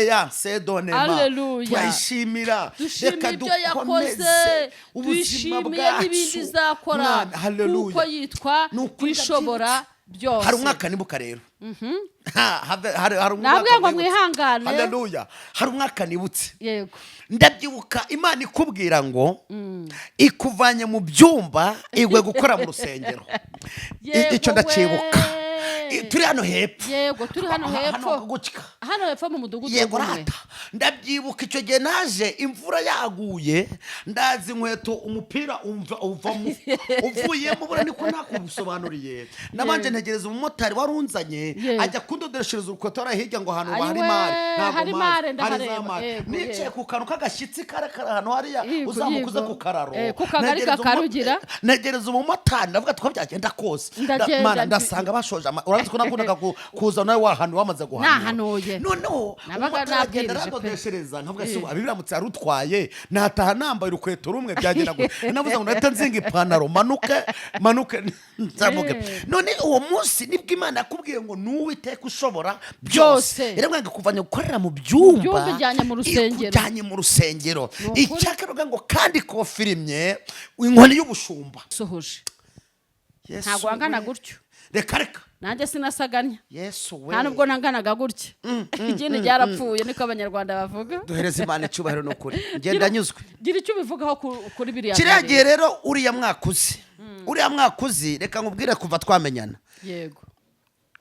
ya sedonema Haleluya. turayishimira Dushimira ibyo yakoze, tuyishimiye n'ibindi izakora kuko yitwa ishobora byose. hari umwaka nibuka rero nabwiye ngo mwihangane. haleluya. hari umwaka nibutse, yego, ndabyibuka Imana ikubwira ngo ikuvanye mu byumba igwe gukora mu rusengero. Icyo ndacibuka. Turi hano hepfo. Yego, turi hano hepfo. Hano hepfo mu mudugudu. Yego rata. Ndabyibuka icyo gihe naje imvura yaguye, ndazi inkweto umupira uvamo uvuyemo bura niko nakubisobanuriye. Nabanje ntegereza umumotari warunzanye ajya kundodeshereza urukweto ara hirya ngo hano hari mare. Hari mare ndahareba. Nicaye ku kantu k'agashyitsi karakara hano hariya uzamukuze ku kararo. Ku kagari kakarugira. Ntegereza umumotari ndavuga twabyagenda kose. Mana ndasanga bashoje urabizi ko nakundaga kuza nawe wahanu wamaze guhana. Nahanoye. Noneho nagenda radodeshereza nkavuga se abibiramutse arutwaye nataha nambaye urukweto rumwe byagenda gute. Navuze ngo ndahita nzinga ipantaro manuke nzamuke. None uwo munsi nibwo Imana yakubwiye ngo n'Uwiteka ushobora byose. Rero mwanga kuvanya gukorera mu byumba ikujyanye mu rusengero. Icyakaruga ngo kandi ko filmye inkoni y'ubushumba sohoje. Ntago wangana gutyo. Reka nanjye sinasaganya. Yesu we. Nta nubwo nanganaga gutya. Igini ryarapfuye niko abanyarwanda bavuga. Duhereza Imana icyubahiro no kuri. Ngenda nyuzwe. Gira icyo bivugaho kuri biriya. Kiragiye rero uriya mwakuzi. Uriya mwakuzi reka nkubwire kuva twamenyana. Yego.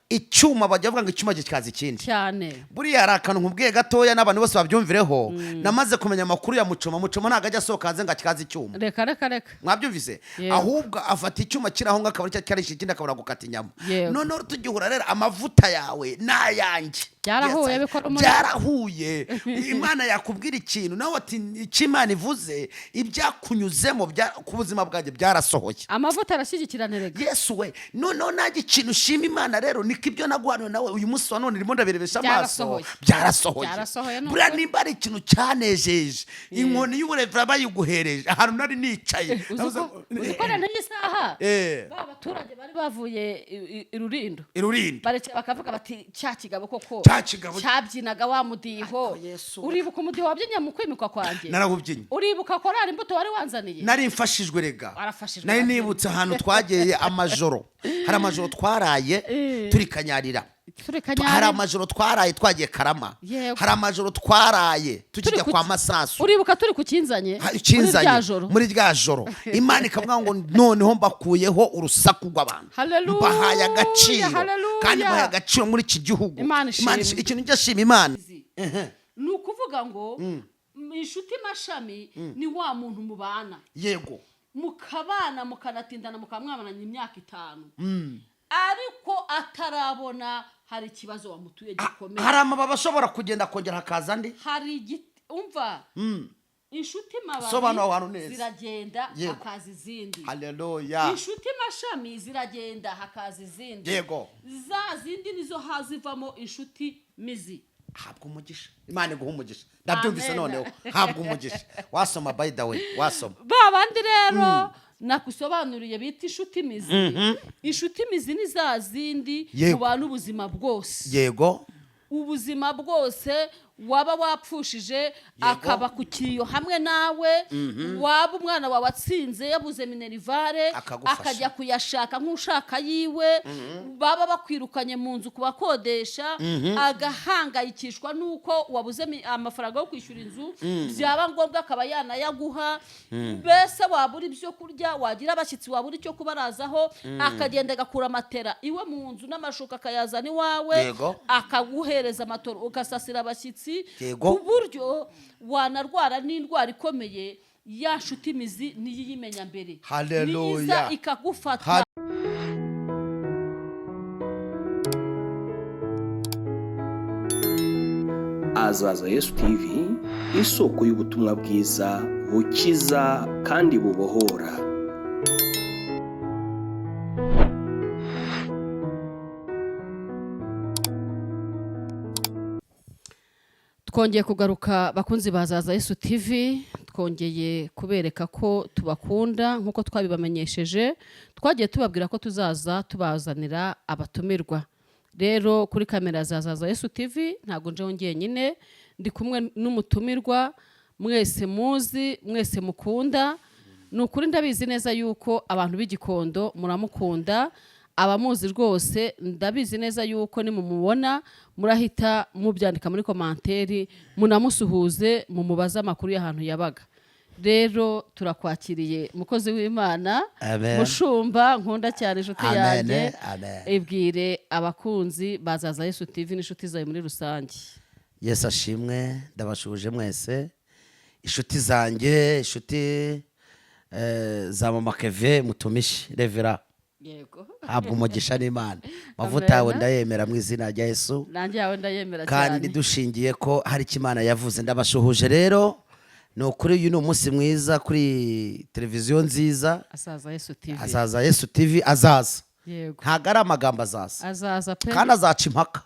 Icyuma bajya bavuga ngo icyuma gikaza ikindi cyane. Buriya hari akantu nkubwiye gatoya n'abantu bose babyumvireho. Namaze kumenya amakuru ya Mucoma ntago ajya asohoka hanze ngo akikaze icyuma. Reka mwabyumvise. Ahubwo afata icyuma kiraho ngo akaba cyarisha ikindi akabura gukata inyama. None tugihura rero amavuta yawe n'ayanjye byarahuye. Imana yakubwira ikintu nawe ati icyo Imana ivuze ibyakunyuzemo ku buzima bwanjye byarasohoye. Amavuta arashyigikirana rega. Yesu we. None nage ikintu ushima Imana rero niko ibyo naguhanuye nawe uyu munsi wa none ndimo ndabirebesha amaso byarasohoye. Buriya nimba ari ikintu cyanejeje inkoni y'uburevura bayiguhereje ahantu nari nicaye. Uzikora n'isaha. Abaturage bari bavuye irurindo bakavuga bati cya kigabo koko cyabyinaga wa mudiho. Uribuka umudiho wabyinnye mu kwimikwa kwanjye? Narawubyinnye. Uribuka korari imbuto wari wanzaniye? Nari mfashijwe rega. Nari nibutse ahantu twageye amajoro. Hari amajoro twaraye turi Kanyarira. Hari amajoro twaraye twagiye Karama. Hari amajoro twaraye tujya kwa Masasu. Uribuka turi ku Kinzanye muri rya joro. Imana ikavuga ngo noneho mbakuyeho urusaku rw'abantu. Bahaye agaciro kandi bahaye agaciro muri iki gihugu. Imana ikintu cyashima Imana. Ni ukuvuga ngo inshuti mashami ni wa muntu mubana. Yego. Mukabana mukanatindana mukamwabananye imyaka 5. Ariko atarabona hari ikibazo wamutuye gikomeye. Hari amababa ashobora kugenda kongera hakaza ndi. Hari umva. Inshuti mababi ziragenda hakaza izindi. Haleluya. Inshuti mashami ziragenda hakaza izindi. Yego. Za zindi nizo hazivamo inshuti mizi. Habwa umugisha. Imana iguha umugisha. Ndabyumvise noneho. Habwa umugisha. Wasoma by the way. Wasoma. Babandi rero nakusobanuriye bita inshuti mizi. Inshuti mizi ni za zindi mubana ubuzima bwose. Yego. Ubuzima bwose waba wapfushije akaba kukiyo hamwe nawe. Waba umwana wawe atsinze yabuze minerivare akajya kuyashaka nk'ushaka yiwe. Baba bakwirukanye mu nzu kubakodesha agahangayikishwa nuko wabuze amafaranga yo kwishyura inzu. Byaba ngombwa akaba yanayaguha. Bese wabura ibyo kurya wagira abashyitsi wabura icyo kubarazaho akagenda agakura matera iwe mu nzu n'amashuka akayazana iwawe akaguhereza amatoro ugasasira abashyitsi ku buryo wanarwara n'indwara ikomeye. Ya nshuti mizi niyo yimenya mbere. Haleluya. Ikagufata. Azaza Yesu TV, isoko y'ubutumwa bwiza bukiza kandi bubohora. Twongeye kugaruka bakunzi bazaza Yesu TV. Twongeye kubereka ko tubakunda nkuko twabibamenyesheje. Twagiye tubabwira ko tuzaza tubazanira abatumirwa rero kuri kamera za Azaza Yesu TV ntago nje wongeye nyine ndi kumwe n'umutumirwa mwese muzi mwese mukunda nukuri ndabizi neza yuko abantu b'Igikondo muramukunda abamuzi rwose ndabizi neza yuko nimumubona murahita mubyandika muri komanteri munamusuhuze mumubaza amakuru y'ahantu yabaga rero turakwakiriye mukozi w'Imana mushumba nkunda cyane inshuti yanjye ibwire abakunzi bazaza Yesu TV n'inshuti zawe muri rusange. Yesu ashimwe ndabashuje mwese inshuti zanjye inshuti za mama Keve mutumishi Revera yego habwa umugisha n'Imana mavuta yawe ndayemera mu izina rya Yesu nanjye yawe ndayemera cyane kandi dushingiye ko hari Imana yavuze ndabashuhuje rero no kuri uyu umunsi mwiza kuri televiziyo nziza Azaza Yesu TV azaza ntago ari amagambo azaza kandi azaca impaka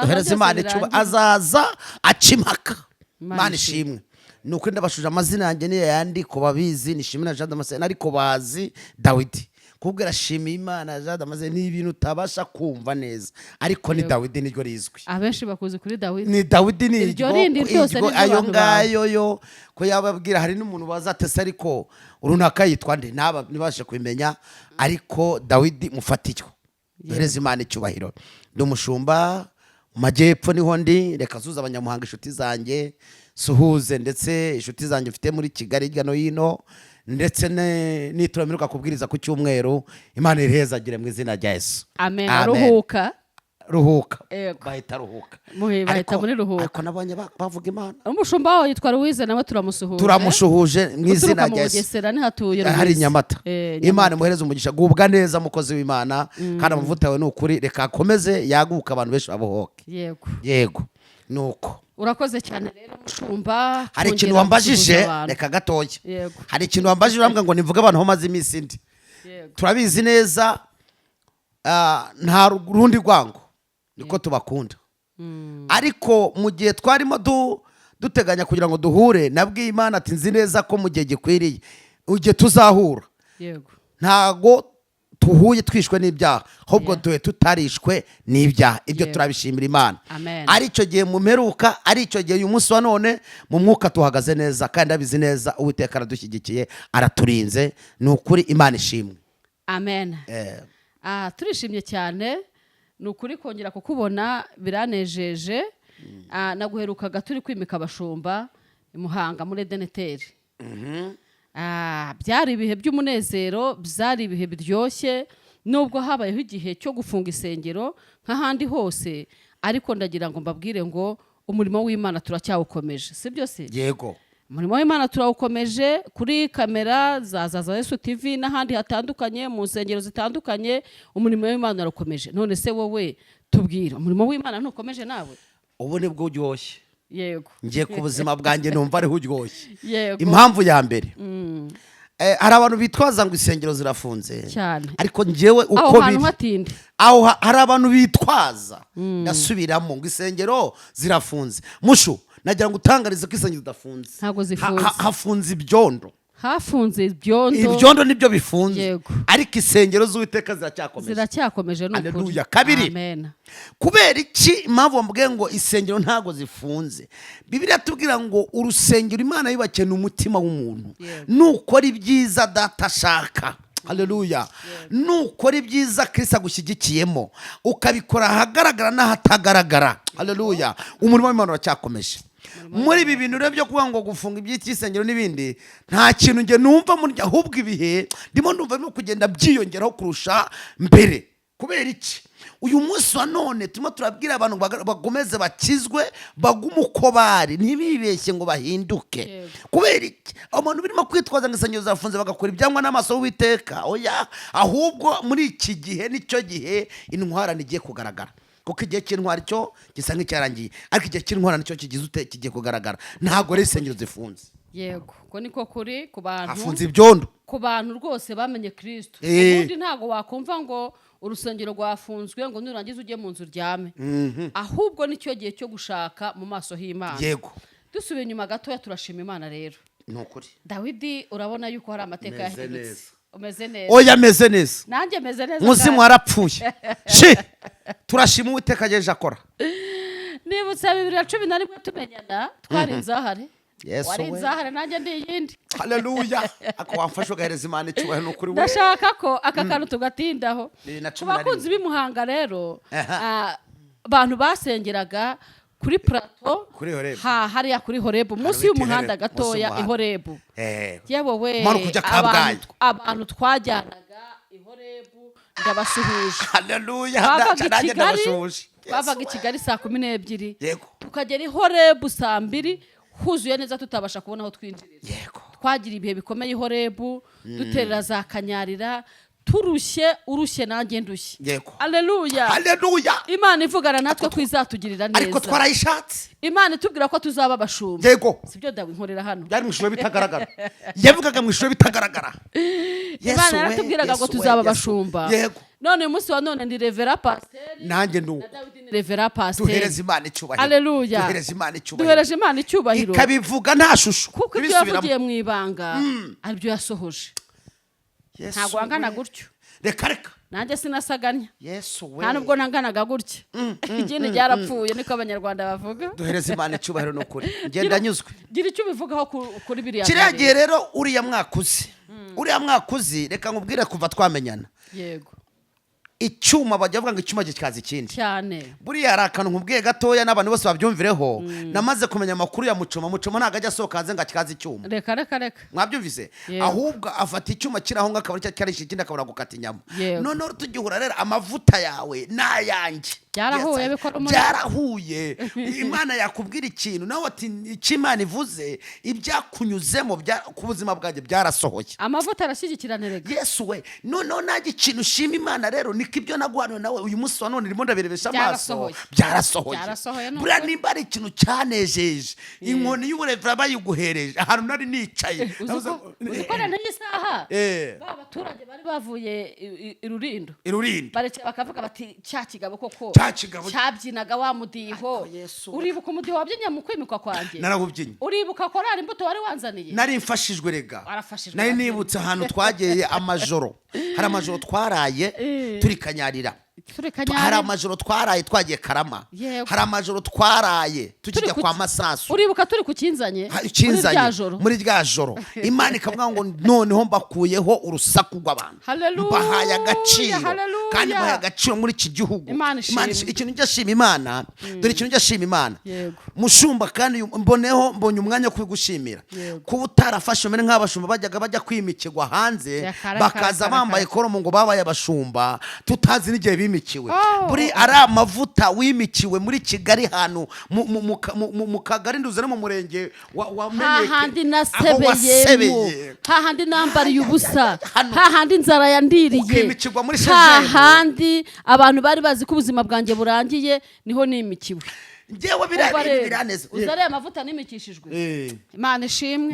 duhereze Imana icuba azaza aca impaka Imana ishimwe ni ukuri ndabashuje amazina yanjye niyo yandi ko babizi nishimira Jean Damascene ariko bazi Dawidi kubwira shimiye Imana Jean Damascene ni ibintu utabasha kumva neza ariko ni Dawidi niryo rizwi abenshi bakuzi kuri Dawidi ni Dawidi ni iryo rindi ryose ni ayo ngayo yo ko yababwira hari n'umuntu bazatese ariko urunaka yitwa nde nibashe kubimenya ariko Dawidi mufatijwe hereza Imana icyubahiro ndi umushumba mu majyepfo niho ndi reka zuza abanyamuhanga inshuti zanjye suhuze ndetse inshuti zanjye mfite muri Kigali hirya no hino ndetse nituramirwa kubwiriza ku cyumweru Imana irihezagire mu izina rya Yesu amen ruhuka bahita ruhuka bahita muri ruhuka ariko nabonye bavuga Imana umushumba wawe yitwa Louise nawe turamushuhuje mu izina rya Yesu hari Nyamata Imana imuhereze umugisha gubwa neza mukozi w'Imana kandi amavuta yawe ni ukuri reka akomeze yaguka abantu benshi babohoke yego nuko urakoze cyane rero mushumba hari ikintu wambajije reka gatoya hari ikintu wambajije urambwa ngo nivuge abantu ho maze iminsi ndi turabizi neza nta rundi rwango niko tubakunda ariko mu gihe twarimo duteganya kugira ngo duhure nabwiye Imana ati nzi neza ko mu gihe gikwiriye igihe tuzahura ntago tuhuye twishwe n'ibyaha ahubwo duhe tutarishwe n'ibyaha ibyo turabishimira Imana ari icyo gihe mu mperuka ari icyo gihe uyu munsi wa none mu mwuka tuhagaze neza kandi abizi neza Uwiteka aradushyigikiye araturinze ni ukuri Imana ishimwe amen turishimye cyane ni ukuri kongera kukubona biranejeje naguherukaga turi kwimika abashumba Muhanga muri Edeneteri byari ibihe by'umunezero byari ibihe biryoshye nubwo habayeho igihe cyo gufunga isengero nk'ahandi hose ariko ndagira ngo mbabwire ngo umurimo w'Imana turacyawukomeje si byo se yego umurimo w'Imana turawukomeje kuri kamera za Azaza Yesu TV n'ahandi hatandukanye mu nsengero zitandukanye umurimo w'Imana urakomeje none se wowe tubwira umurimo w'Imana ntukomeje nawe ubu nibwo uryoshye yego ngiye ku buzima bwanjye numva ariho uryoshye impamvu ya mbere hari abantu bitwaza ngo insengero zirafunze ariko njyewe uko biri aho hari abantu bitwaza ndasubiramo ngo insengero zirafunze mushu nagira ngo utangarize ko insengero zidafunze ntabwo zifunze hafunze ibyondo ibyondo nibyo bifunze ariko insengero z'Uwiteka ziracyakomeje n'ukuri haleluya kabiri kubera iki impamvu mbwiye ngo insengero ntago zifunze Bibiliya tubwira ngo urusengero Imana yubakiye umutima w'umuntu nukora ibyiza data ashaka haleluya nukora ibyiza Kristo agushyigikiyemo ukabikora ahagaragara n'ahatagaragara haleluya umurimo w'Imana uracyakomeje muri ibi bintu rero byo kuvuga ngo gufunga iby'isengero n'ibindi nta kintu nge numva ahubwo ibihe ndimo numva no kugenda byiyongeraho kurusha mbere kubera iki uyu munsi wa none turimo turabwira abantu bagomeze bakizwe bagume uko bari ntibibeshye ngo bahinduke kubera iki abantu birimo kwitwaza ngo insengero zafunze bagakora ibyangwa n'amaso y'Uwiteka oya ahubwo muri iki gihe nicyo gihe intwarane igiye kugaragara kuko igihe cy'intwari cyo gisa nk'icyarangiye ariko igihe cy'intwari nicyo kigiye kugaragara ntabwo ari insengero zifunze yego ko niko kuri ku bantu hafunze ibyondo ku bantu rwose bamenye Kristo ubundi ntabwo wakumva ngo urusengero rwafunzwe ngo nurangiza ujye mu nzu uryame ahubwo nicyo gihe cyo gushaka mu maso y'Imana yego dusubiye inyuma gatoya turashima Imana rero ni ukuri Dawidi urabona yuko hari amateka yahindutse umeze neza oya ameze neza nanjye meze neza umuzimu warapfuye shi turashima Uwiteka agejeje akora nibutse 2011 tumenyana twari inzahare Yesu wari we. inzahare nanjye ndi iyindi haleluya ako wamfashe ugahereza Imana icyubahiro n'ukuri we ndashaka ko aka kantu tugatindaho 2011. ku bakunzi b'imuhanga rero abantu basengeraga kuri plateau Kuri Horebu. hariya kuri Horebu munsi bita y'umuhanda Horebu, gatoya munsi ihorebu eh yewe we Manuka ujya Kabgayi. abantu twajyanaga ihorebu ndabasuhuje haleluya twavaga i nanjye Kigali ndabashuhuje twavaga i Kigali saa 12 yego tukagera ihorebu saa 2 huzuye neza tutabasha kubona aho twinjirira yego twagira ibihe bikomeye ihorebu duterera za kanyarira urushye nanjye ndushye yego haleluya haleluya Imana ivugana natwe ko izatugirira ariko neza twarayishatse Imana itubwira ko tuzaba abashumba yego sibyo dawe nkorera hano byari mu ishusho bitagaragara yavugaga mu ishusho bitagaragara Imana yaratubwiraga ngo tuzaba abashumba yego none uyu munsi wa none ndi revera pasiteri nanjye ndu na Dawidi ni revera pasiteri duhereza Imana icyubahiro haleluya duhereza Imana icyubahiro duhereje Imana icyubahiro ikabivuga nta shusho kuko ibyo yavugiye mu ibanga aribyo yasohoje ntabwo wangana gutyo reka nanjye sinasaganya Yesu we nta nubwo nanganaga gutya igini ryarapfuye niko abanyarwanda bavuga duhereza Imana icyubahiro n'ukuri ngenda nyuzwe gira icyo ubivugaho kuri biriya kiragiye rero uriya mwakuzi reka nkubwire kuva twamenyana yego icyuma bajya bavuga ngo icyuma gikaza ikindi cyane buriya hari akantu nkubwiye gatoya n'abantu bose babyumvireho namaze kumenya amakuru ya mucoma ntabwo ajya asohoka hanze ngo akikaze icyuma reka mwabyumvise ahubwo afata icyuma kiri aho ngaho akaba aricyo cyarisha ikindi akabura gukata inyama noneho tugihura rero amavuta yawe n'ayanjye byarahuye bikora umuntu byarahuye Imana yakubwira ikintu nawe ati icyo Imana ivuze ibyakunyuzemo ku buzima bwanjye byarasohoye amavuta arashyigikirana rega Yesu we noneho nanjye ikintu ushima Imana rero niko ibyo naguhanuye nawe uyu munsi wa none ndimo ndabirebesha amaso byarasohoye buriya nimba ari ikintu cyanejeje inkoni y'uburevera bayiguhereje ahantu nari nicaye uzikora n'isaha ba baturage bari bavuye irurindo barekera bakavuga bati cya kigabo koko cyabyinaga wa mudiho uribuka umudiho wabyinnye mu kwimikwa kwanjye narawubyinnye uribuka korari imbuto wari wanzaniye nari mfashijwe rega nari nibutse ahantu twageye amajoro hari amajoro twaraye turi kanyarira hari amajoro twaraye twagiye Karama hari amajoro twaraye tukijya kwa Masasu uribuka turi ku kinzanye muri rya joro Imana ikavuga ngo noneho mbakuyeho urusaku rw'abantu mbahaye agaciro kandi mbahaye agaciro muri iki gihugu ikintu njyashima Imana dore ikintu njyashima Imana mushumba kandi mbonye umwanya wo kubigushimira kuba utarafashe mbere nk'abashumba bajya kwimikirwa hanze bakaza bambaye koromo ngo babaye abashumba tutazi n'igihe bimikiwe buri ari amavuta wimikiwe muri Kigali hano mu kagari nduze no mu murenge wa Menyeke hahandi nasebeyemo hahandi nambariye ubusa hahandi inzara yandiriye hahandi abantu bari bazi ko ubuzima bwanjye burangiye niho nimikiwe ngewe biraneze uzareye amavuta nimikishijwe Imana ishimwe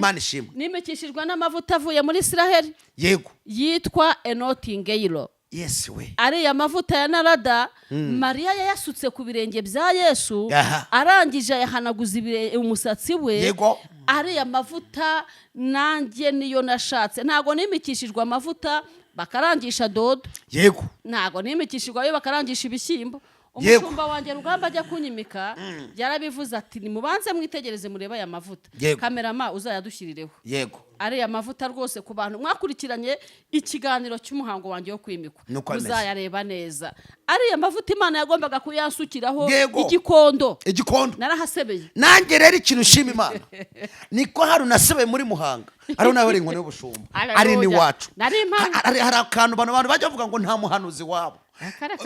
nimikishijwe n'amavuta avuye muri Israel yego yitwa Enotingeyiro Yes we ariya mavuta ya Narada Mariya yayasutse ku birenge bya Yesu arangije yahanaguza umusatsi we ariya mavuta nanjye niyo nashatse ntago nimikishijwe amavuta bakarangisha dodo yego ntago nimikishijwe ayo bakarangisha ibishyimbo umushumba wanjye Rugamba ajya kunyimika yarabivuze ati nimubanze mwitegereze mureba aya mavuta kamerama uzayadushyirireho yego ariya mavuta rwose ku bantu mwakurikiranye ikiganiro cy'umuhango wanjye wo kwimikwa muzayareba neza ariya mavuta Imana yagombaga kuyansukiraho igikondo narahasebeye nanjye rero ikintu ushima Imana niko hari unasebeye muri Muhanga ari nawe inkoni y'ubushumba ari ni wacu hari akantu abantu bajya bavuga ngo nta muhanuzi wabo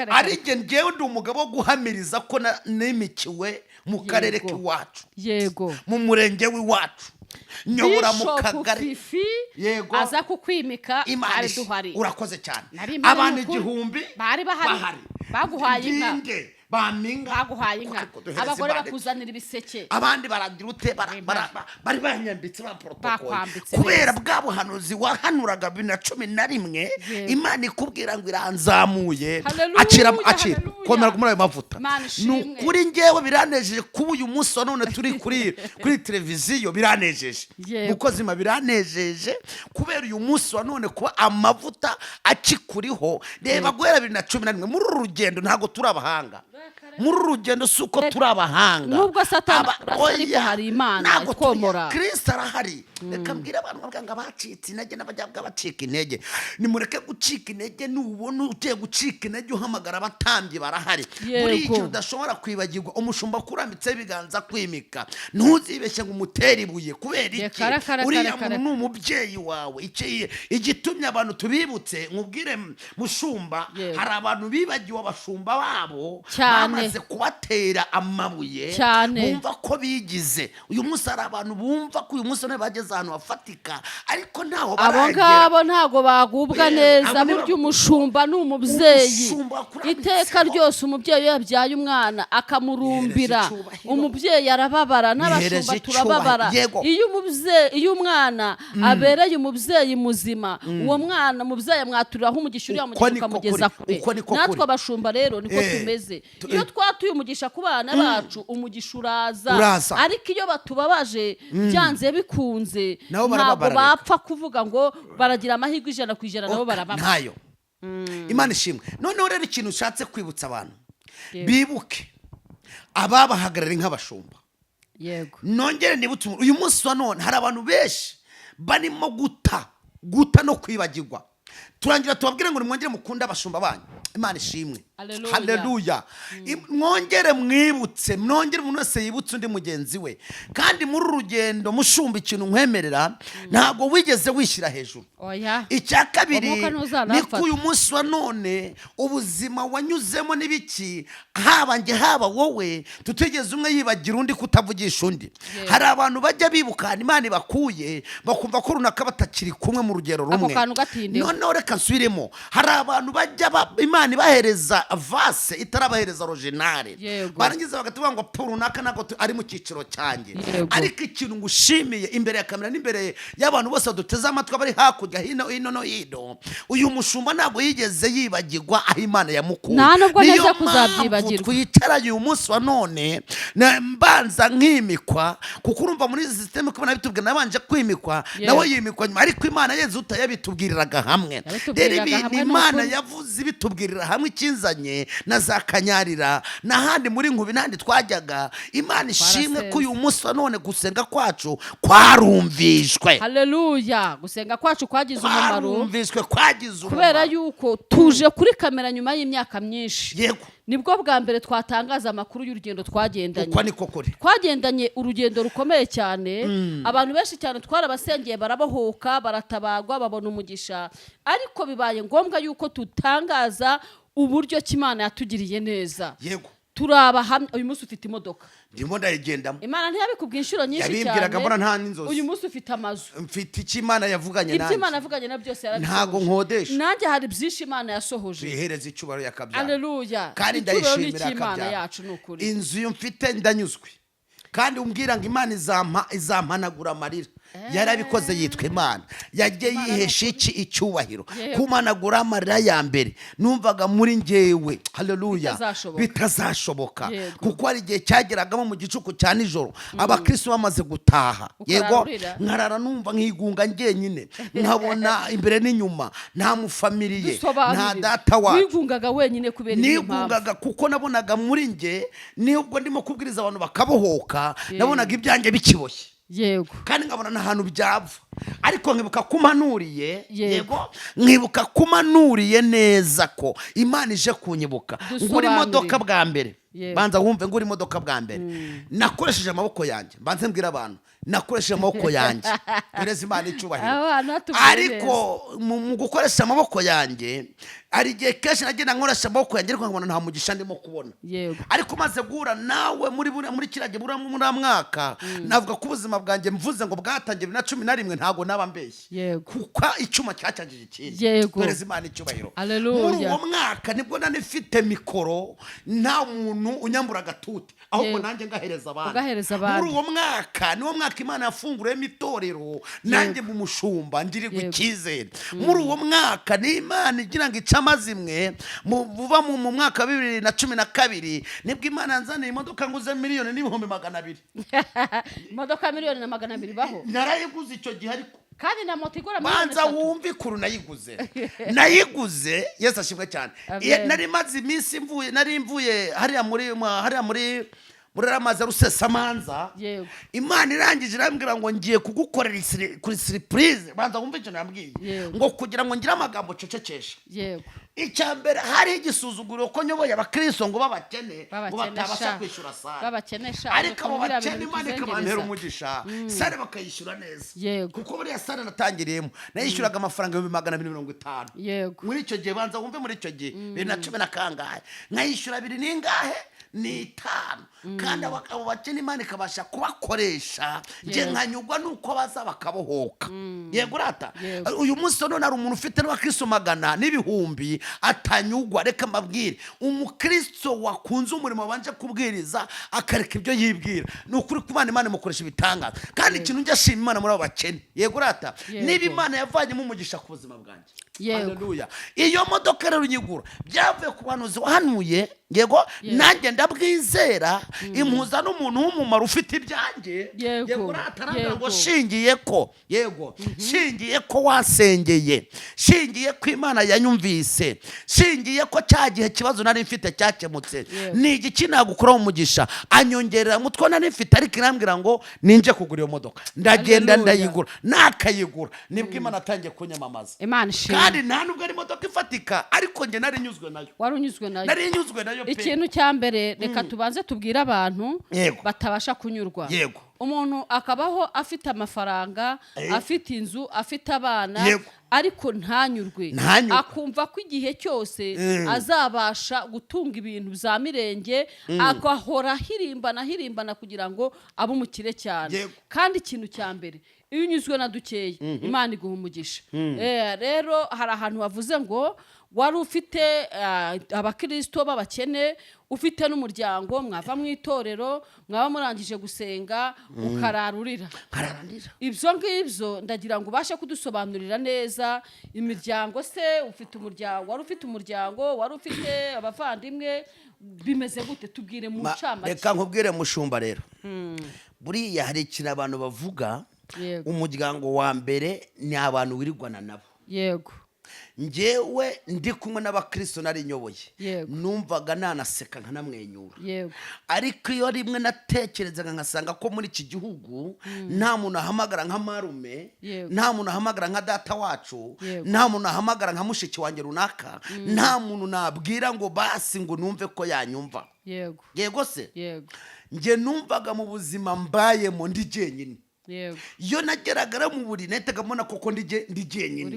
ari ngewe ndi umugabo wo guhamiriza ko nimikiwe mu karere k'iwacu yego mu murenge w'iwacu nyobora mu kagari yego aza kukwimika ari duhari urakoze cyane abantu 1000 bari bahari baguhaye inka baminga baguhaye inka abagore bakuzanira ibiseke abandi baragira ute bari banyambitse ba protocol Bakwambitse kubera bwa buhanuzi wahanuraga 2011 Imana ikubwira ngo iranzamuye akira komera muri ayo mavuta nukuri ngewe biranejeje kuba uyu munsi wa none turi kuri televiziyo biranejeje mukozima biranejeje kubera uyu munsi wa none kuba amavuta akikuriho reba guhera 2011 muri uru rugendo ntago turi abahanga muri uru rugendo suko turi abahanga nubwo satani ariko hari Imana ikomora Kristo arahari reka mbwira abantu baganga bacitse intege n'abajyabwa bacika intege nimureke gucika intege nubona ugiye gucika intege uhamagara abatambyi barahari buri ikintu udashobora kwibagirwa umushumba kurambitse ibiganza kwimika ntuzibeshye ngo umutere ibuye kubera iki uriya muntu ni umubyeyi wawe igitumye abantu tubibutse nkubwire mushumba hari abantu bibagiwe abashumba babo bamaze kubatera amabuye bumva ko bigize uyu munsi hari abantu bumva ko uyu munsi none bageze ahantu hafatika ariko ntaho baragera abo ngabo ntago bagubwa neza buryo umushumba n'umubyeyi iteka ryose umubyeyi yabyaye umwana akamurumbira umubyeyi arababara n'abashumba turababara iyo umwana abereye umubyeyi muzima uwo mwana umubyeyi amwaturiraho umugisha uriya mugisha ukamugeza kure natwe abashumba rero niko tumeze iyo twatuye umugisha ku bana bacu umugisha uraza ariko iyo batubabaje byanze bikunze ntabwo bapfa kuvuga ngo baragira amahirwe 100% nabo barababa ntayo Imana ishimwe noneho rero ikintu ushatse kwibutsa abantu bibuke ababahagarara nk'abashumba yego nongere nibutse uyu munsi wa none hari abantu benshi barimo guta no kwibagirwa turangira tubabwire ngo nimwongere mukunda abashumba banyu Imana ishimwe haleluya mwongere mwibutse mwongere umuntu wese yibutse undi mugenzi we kandi muri urugendo mushumba ikintu nkwemerera ntago wigeze wishyira hejuru icya kabiri ni ko uyu munsi wa none ubuzima wanyuzemo n'ibiki haba wowe tutigeze umwe yibagira undi kutavugisha undi hari abantu bajya bibuka Imana ibakuye bakumva ko runaka batakiri kumwe mu rugero rumwe noneho reka nsubiremo hari abantu bajya Imana ibahereza vase itarabahereza originale barangiza bagatuvuga ngo runaka nako ari mu cyiciro cyanjye ariko ikintu ngushimiye imbere ya kamera n'imbere y'abantu bose duteze amatwi bari hakurya hino no hino uyu mushumba ntabwo yigeze yibagirwa aho Imana yamukuye nta nubwo neza kuzabyibagirwa twicaranye uyu munsi wa none mbanza nkimikwa kuko urumva muri system ko nabitubwira nabanje kwimikwa nawe yimikwa nyuma ariko Imana yenze utayabitubwiriraga hamwe rero Imana yavuze ibitubwirira hamwe ikinzanye na za Kanyarira n'ahandi muri Nkubi n'ahandi twajyaga Imana ishimwe ko uyu munsi wa none gusenga kwacu kwarumvishwe haleluya gusenga kwacu kwagize umumaro kwarumvishwe kwagize umumaro kubera yuko tuje kuri kamera nyuma y'imyaka myinshi yego nibwo bwa mbere twatangaza amakuru y'urugendo twagendanye uko niko kuri twagendanye urugendo rukomeye cyane abantu benshi cyane twarabasengeye barabohoka baratabagwa babona umugisha ariko bibaye ngombwa yuko tutangaza uburyo Imana yatugiriye neza yego turabahamya uyu munsi ufite imodoka ndimo ndayigendamo Imana ntiyabikubwiye inshuro nyinshi cyane yabimbwiraga mbona nta n'inzozi uyu munsi ufite amazu mfite iki Imana yavuganye nanjye ibyo Imana yavuganye na byose yarabisohoje ntago nkodesha nanjye hari byinshi Imana yasohoje bihereza icubaro yakabyara haleluya kandi ndayishimira Imana yacu nukuri inzu yo mfite ndanyuzwe kandi umbwira ngo Imana izampanagura amarira yarabikoze yitwa Imana yagiye yihesha icyubahiro kumanagura amarira ya mbere numvaga muri ngewe haleluya bitazashoboka kuko ari igihe cyageragamo mu gicuku cya nijoro abakristo bamaze gutaha yego nkarara numva nkigunga ngenyine nkabona imbere n'inyuma nta mufamiliye nta data wacu wigungaga wenyine kubera nigungaga kuko nabonaga muri nge nibwo ndimo kubwiriza abantu bakabohoka nabonaga ibyanjye bikiboshye yego kandi nkabona n'ahantu byava ariko nkibuka kumanuriye yego nkibuka kumanuriye neza ko Imana ije kunyibuka nguri imodoka bwa mbere banza wumve nguri imodoka bwa mbere nakoresheje amaboko yanjye banze mbwira abantu nakoresheje amaboko yanjye bireze Imana icubahiro ariko mu gukoresha amaboko yanjye ari igihe kenshi nagenda nkoresha amaboko yanjye ariko nkabona nta mugisha ndimo kubona ariko maze guhura nawe muri kirage muri mwaka navuga ko ubuzima bwanjye mvuze ngo bwatangiye 2011 ntago naba mbeshye kuko icyuma cyacangije ikindi bireze Imana icubahiro muri uwo mwaka nibwo nanifite mikoro nta muntu umuntu unyambura agatuti ahubwo nanjye ngahereza abandi. Muri uwo mwaka niwo mwaka Imana yafunguriyemo itorero, nanjye mu mushumba ngirirwa icyizere. Muri uwo mwaka ni Imana igira ngo ice amazimwe buva mu mwaka wa 2012 nibwo Imana yanzaniye imodoka nguze $1,200,000. Imodoka $1,200,000 baho narayiguze icyo gihe, ariko kandi na moto igura banza wumve ikuru nayiguze Yesu ashimwe cyane. Nari maze iminsi nari mvuye hariya muri Ramaza Rusesamanza, Imana irangije irambwira ngo ngiye kugukorera kuri surprise. Banza wumve icyo nambwiye, ngo kugira ngo ngire amagambo cecekesha. Icyambere hari igisuzuguro ko nyoboye abakristo ngo babakene ngo batabasha kwishura sare, ariko abo bakene Imana ikabantera umugisha, sare bakayishyura neza. Kuko buriya sare natangiriyemo nayishyuraga amafaranga $250. Muri icyo gihe banza wumve, muri icyo gihe 2010 na kangahe nkayishyura 2 n'ingahe n'5, kandi abo bakene Imana ikabasha kubakoresha, nje nkanyugwa nuko baza bakabohoka. Yego rata, uyu munsi none ari umuntu ufite n'abakristo 100 n'ibihumbi atanyugwa. Reka mbabwire, umukristo wakunze umurimo wabanje kubwiriza akareka ibyo yibwira, ni ukuri kubana Imana imukoresha ibitangaza. Kandi ikintu njye ashima Imana muri abo bakene, yego rata, niba Imana yavanyemo umugisha ku buzima bwanjye. Haleluya. Iyo modoka rero unyigura byavuye ku bahanuzi wahanuye, yego nanjye ndabwizera, impuza n'umuntu w'umumaro ufite ibyanjye. Yego rata, ngo shingiye ko wasengeye, shingiye ko Imana yanyumvise, shingiye ko cya gihe kibazo nari mfite cyakemutse, ni igiki nagukora umugisha, anyongerera mutwe nari mfite, ariko irambwira ngo ninje kugura iyo modoka. Ndagenda ndayigura, nakayigura, nibwo Imana atangiye kunyamamaza. Kandi nta nubwo ari imodoka ifatika, ariko nge nari nyuzwe nayo. Nari nyuzwe nayo pe. Ikintu cya mbere reka tubanze tubwire abantu batabasha kunyurwa. Umuntu akabaho afite amafaranga, afite inzu, afite abana, ariko ntanyurwe, akumva ko igihe cyose azabasha gutunga ibintu bya mirenge, agahora hirimbana kugira ngo abe umukire cyane. Kandi ikintu cya mbere, iyo unyuzwe na dukeya Imana iguha umugisha. Rero hari ahantu bavuze ngo wari ufite abakristo b'abakene, ufite n'umuryango, mwava mu itorero, mwaba murangije gusenga, ukararurira. Ibyo ngibyo ndagira ngo ubashe kudusobanurira neza. Imiryango se, ufite umuryango, wari ufite umuryango, wari ufite abavandimwe, bimeze gute? Tubwire mu ncamake. Reka nkubwire mushumba rero, buriya hari ikintu abantu bavuga, umuryango wa mbere ni abantu wirirwana nabo. Yego. Njyewe ndi kumwe n'abakristo nari nyoboye, numvaga nanaseka nkanamwenyura. Ariko iyo rimwe natekerezaga nkasanga ko muri iki gihugu nta muntu ahamagara nka marume, nta muntu ahamagara nka data wacu, nta muntu ahamagara nka mushiki wanjye runaka, nta muntu nabwira ngo basi ngo numve ko yanyumva. Yego se, nge numvaga mu buzima mbayemo ndi jyenyine. Iyo nageragara mu buri nahitaga mbona koko ndi jyenyine,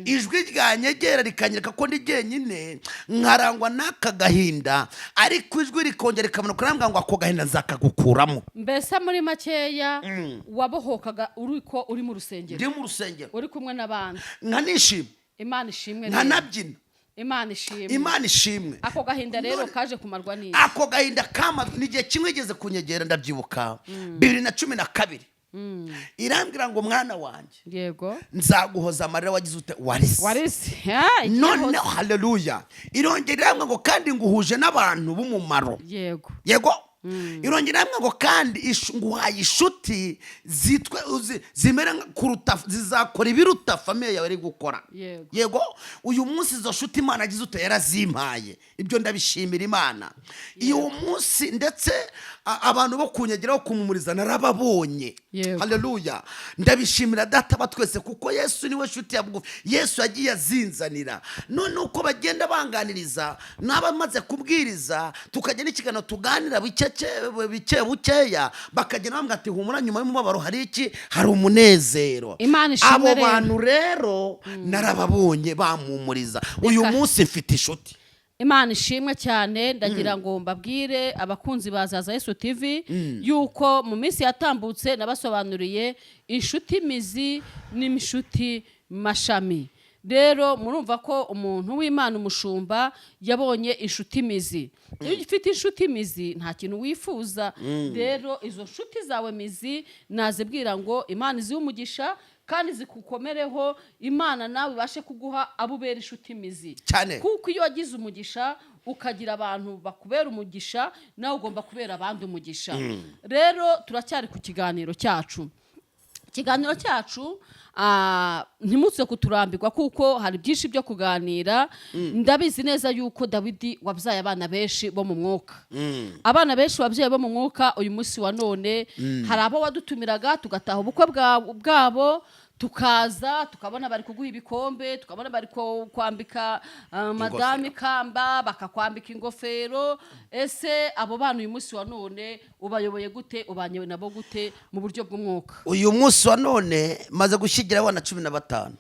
ijwi ryanyegera rikanyereka ko ndi jyenyine, nkarangwa n'aka gahinda, ariko ijwi rikongera rikabona kurambwa ngo ako gahinda nzakagukuramo. Mbese muri makeya wabohokaga uri mu rusengero? Ndi mu rusengero uri kumwe n'abandi, nkanishima, Imana ishimwe, nkanabyina, Imana ishimwe. Ako gahinda rero kaje kumarwa n'iki? Ako gahinda kama n'igihe kimwe igeze kunyegera, ndabyibuka 2012. Irambwira ngo mwana wanjye, yego, nzaguhoza amarira wagize ute warisi. None haleluya. Irongera iramwe ngo kandi nguhuje n'abantu b'umumaro. Yego. Irongera iramwe ngo kandi nguhaye inshuti zitwe zimera kuruta, zizakora ibiruta famiye yawe iri gukora. Yego. Uyu munsi izo nshuti Imana agize ute yarazimpaye, ibyo ndabishimira Imana. Iyo munsi ndetse abantu bo kunyegeraho kumumuriza narababonye. Haleluya. Ndabishimira data batwese, kuko Yesu niwe nshuti ya bugufi. Yesu yagiye azinzanira. None uko bagenda banganiriza n'abamaze kubwiriza, tukajya n'ikiganiro tuganira bike bukeya, bakagenda bambwira ati humura, nyuma y'umubabaro hari iki? Hari umunezero. Abo bantu rero narababonye bamumuriza. Uyu munsi mfite inshuti. Imana ishimwe cyane. Ndagira ngo mbabwire abakunzi bazaza Yesu TV yuko mu minsi yatambutse nabasobanuriye inshuti mizi n'inshuti mashami. rero murumva ko umuntu w'Imana umushumba yabonye inshuti mizi. Iyo ufite inshuti mizi nta kintu wifuza. Rero izo nshuti zawe mizi nazibwira ngo Imana izihe umugisha kandi zikukomereho, Imana nawe ibashe kuguha abubera inshuti mizi. Kuko iyo wagize umugisha ukagira abantu bakubera umugisha, nawe ugomba kubera abandi umugisha. Rero turacyari ku kiganiro cyacu. Ikiganiro cyacu ntimutse kuturambirwa kuko hari byinshi byo kuganira. Ndabizi neza yuko Dawidi wabyaye abana benshi bo mu mwuka. Abana benshi wabyaye bo mu mwuka uyu munsi wa none hari abo wadutumiraga tugataha ubukwe bwabo, tukaza tukabona bari kuguha ibikombe, tukabona bari kwambika madame kamba, bakakwambika ingofero. Ese abo bana uyu munsi wa none ubayoboye gute? Ubanyewe nabo gute mu buryo bw'umwuka? Uyu munsi wa none maze gushigira abana 15.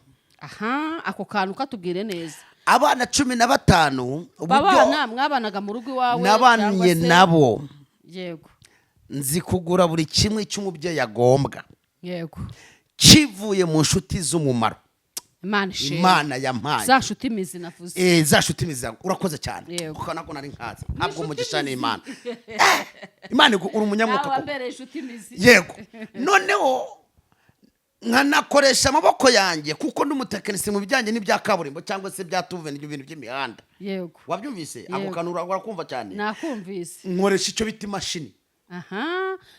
Ako kantu katubwire neza. Abana 15 babana mwabanaga mu rugo iwawe nabanye nabo. Yego. Nzi kugura buri kimwe cy'umubyeyi yagombwa. Yego. Kivuye mu nshuti z'umumaro. Imana yampaye. Za nshuti mizi navuze. Za nshuti mizi urakoze cyane. Kuko nako nari nkaza. Ntabwo umugisha ni Imana. Imana uri umunyamwuka. Wambere nshuti mizi. Yego. Noneho nkanakoresha amaboko yanjye kuko ndumutekinisi mu bijyanye n'ibya kaburimbo cyangwa se bya tuve n'ibintu by'imihanda. Yego. Wabyumvise? Ako kantu urakumva cyane. Nakumvise. Nkoresha icyo bita imashini.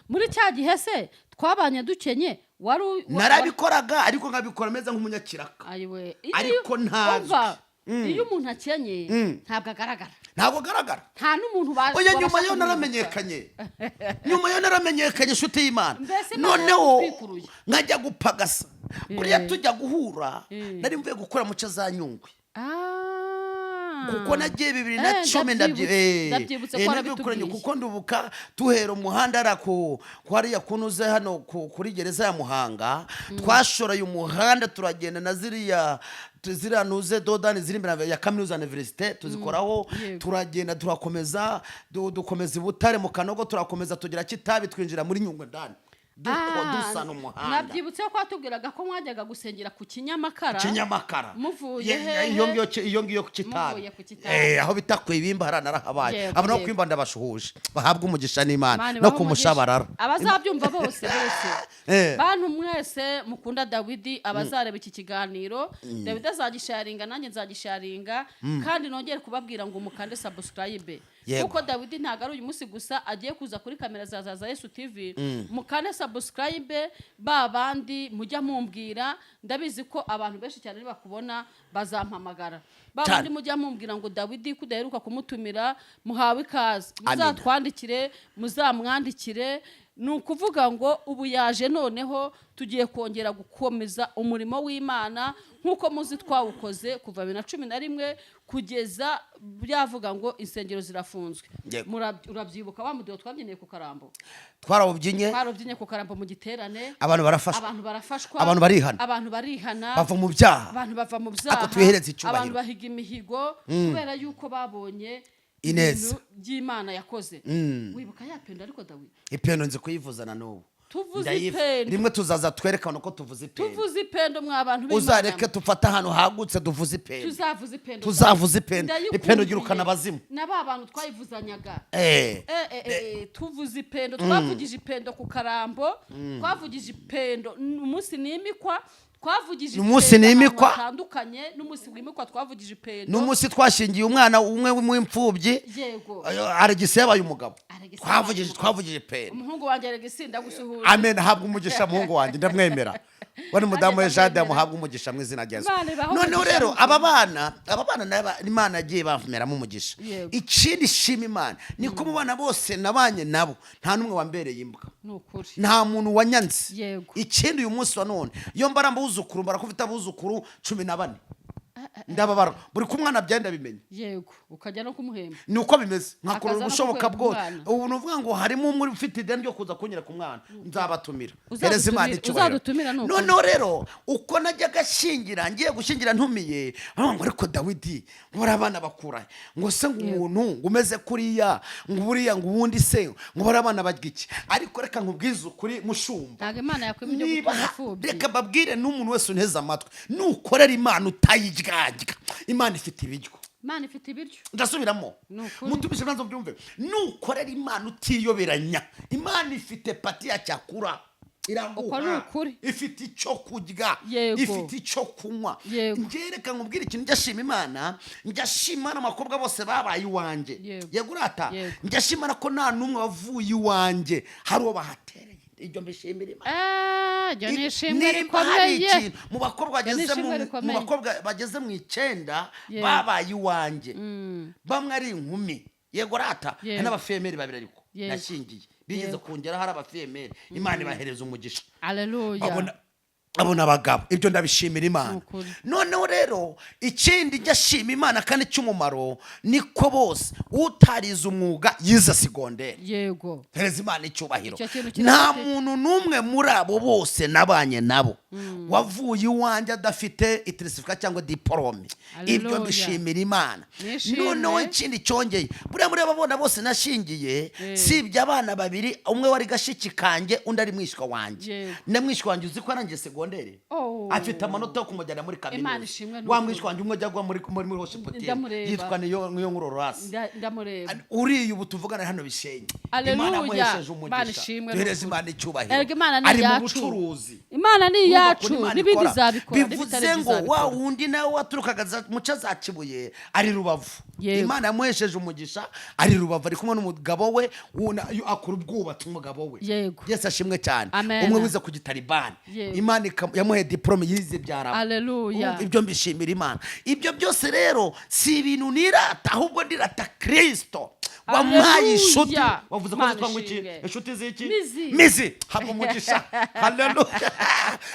Muri cya gihe se twabanye dukenye narabikoraga ariko nkabikora meze nk'umunyakiraka. Ariko ntazwi. Iyo umuntu akenye ntabwo agaragara. Nta n'umuntu oya nyuma yo naramenyekanye inshuti y'Imana. Noneho nkajya gupagasa. Buriya tujya guhura nari mvuye gukora muce za Nyungwe. Kuko nagiye 2010 ndabyibutse kuko ndubuka tuhera umuhanda arako kwari yakunuze hano kuri gereza ya Muhanga. Twashoreye umuhanda turagenda na ziriya nuze dodani ziri imbere ya kaminuza universite tuzikoraho. Turagenda turakomeza dukomeza Butare mu Kanogo, turakomeza tugira Kitabi twinjira muri Nyungwe ndani. Dusana umuhanda. Nabyibutse ko atubwiraga ko mwajyaga gusengera ku Kinyamakara. Muvuye iyo ngiyo ku Kitabi. Aho bita kwibimba haranarahabaye. Abo no kwimba ndabashuhuje. Bahabwa umugisha n'Imana no kumushabarara. Abazabyumva bose bantu mwese mukunda Dawidi, abazareba iki kiganiro, Dawidi azagisharinga nanjye nzagisharinga kandi nongere kubabwira ngo mukande subscribe. Kuko Dawidi ntago ari uyu munsi gusa agiye kuza kuri kamera za Yesu TV. Mukane subscribe babandi mujya mumbwira. Ndabizi ko abantu benshi cyane bakubona bazampamagara. Babandi mujya mumbwira ngo Dawidi kudaheruka kumutumira muhawe ikaze. Muzatwandikire, muzamwandikire. Nukuvuga ngo ubu yaje noneho tugiye kongera gukomeza umurimo w'Imana nkuko muzi twawukoze kuva 2011 kugeza byavuga ngo insengero zirafunzwe. Urabyibuka wa mudiho twabyineye ku Karambo. Twarabyinnye ku Karambo mu giterane. Abantu barafashwa. Abantu barihana. Bava mu byaha. Ako twihereze icyubahiro. Abantu bahiga imihigo kubera yuko babonye ineza by'Imana yakoze. Wibuka ya pendo ariko Dawidi? Ipendo nzi kuyivuzana n'ubu. Tuvuze ipendo. Rimwe tuzaza twerekana ko tuvuze ipendo. Tuvuze ipendo mwa abantu b'Imana. Uzareke tufata hano hagutse duvuze ipendo. Tuzavuze ipendo. Ipendo girukana abazimu. Naba abantu twayivuzanyaga. Tuvuze ipendo, twavugije ipendo ku Karambo, twavugije ipendo umunsi n'imikwa. Twavugije n'imikwa atandukanye n'umunsi w'imikwa twavugije ipendo. N'umunsi twashingiye umwana umwe w'imfubyi. Yego. Aregisi yabaye umugabo. Twavugije ipendo. Umuhungu wanjye Aregisi ndagusuhuje. Amen. Habwa umugisha muhungu wanjye ndamwemera. Wari mudamu we Jade yamuhabwa umugisha mu izina rya Yesu. Noneho rero aba bana Imana yagiye bameramo umugisha. Ikindi shima Imana ni ko mubana bose nabanye nabo nta numwe wambereye imbwa. Nta muntu wanyanze. Ikindi uyu munsi wa none iyo mbara mbuzukuru barakufita abuzukuru 14. ndababara buri kumwana byenda bimenye yego ukajya no kumuhemba ni uko bimeze nkakora Akaza no ubushoboka kukwega bwose umwana. ubu nuvuga ngo harimo umwe ufite ideni ryo kuza kunyera ku mwana nzabatumira Uzadutumira- Hereza Imana icyubahiro. uzadutumira ni ukuri. noneho rero uko najya gashingira ngiye gushingira ntumiye ngo ariko Dawidi bora abana bakura ngo se ngo umuntu ngo umeze kuriya ngo buriya ngo ubundi se ngo bora abana barya iki ariko reka nkubwize ukuri mushumba ntabwo Imana yakwima ibyo niba gukora imfubyi reka babwire n'umuntu wese unteze amatwi nukorera Imana utayiryarya Imana ifite ibiryo Imana ifite ibiryo ndasubiramo Ni ukuri. mutubishe mwanzo byumve nukorera Imana utiyoberanya Imana ifite pati ya cyakura Uko ni iraguha ukuri. ifite icyo kurya Yego. ifite icyo kunywa Yego. ngereka nkubwire ikintu njyashima Imana njyashima n'abakobwa bose babaye iwanjye Yego. yego urata Yego. njyashima ko nta n'umwe wavuye iwanjye hari uwo bahatereye iryo mbishimira Imana iryo ni ishimwe niba hari rikomeye ikintu mu bakobwa Iryo ni bageze ishimwe mu rikomeye. bakobwa bageze mu 9 Yego. babaye iwanjye bamwe ari inkumi yego rata Yego. hari n'abafemeri babiri ariko Yego. nashingiye bigeze Yego. kongera hari abafemeri Imana ibahereza umugisha haleluya abona abagabo ibyo ndabishimira Imana Ukuri. noneho rero ikindi njyashima Imana kandi cy'umumaro niko bose utarize umwuga yize segonderi yego Hereza Imana icyubahiro Icyo kintu nta kirafite. muntu n'umwe muri abo bose nabanye nabo wavuye iwanjye adafite itirisifika cyangwa diporome Hallelujah. ibyo mbishimira Imana Nishimwe. noneho ikindi cyongeye buriya muri abo bana bose nashingiye sibye abana babiri umwe wari gashiki kanjye undi ari mwishywa wanjye Yego. na mwishywa wanjye uzi ko arangiye segonderi Oh. afite amanota yo kumujyana muri Imana kaminuza ishimwe wa n'ukuri. mwishywa wanjye umwe ajya muri hospitali Ndamureba. yitwa niyo nkurorasi ndamureba uriya ubu tuvugana hano bishenye Hallelujah. Imana amuhesheje Imana umugisha ishimwe duhereze n'ukuri. Imana icyubahiro Erega Imana ni ari mu iyacu. bucuruzi Imana ni Urumva iyacu ukuntu Imana n'ibindi ikora. izabikora bivuze ngo wa wundi nawe waturukaga muca za Kibuye ari Rubavu Yego. Imana yamuhesheje umugisha ari Rubavu ari kumwe n'umugabo we akora ubwubatsi umugabo we Yego. Yesu ashimwe cyane Amen. umwe wize ku gitalibani Yego. Imana yamuhe diplome yize byaraba haleluya ibyo mbishimira Imana ibyo byose rero si ibintu nirata ahubwo ndirata Kristo wampaye Hallelujah. inshuti wavuze ko Imana zitwa ngo iki ishimwe. inshuti z'iki Mizi. mizi haba umugisha haleluya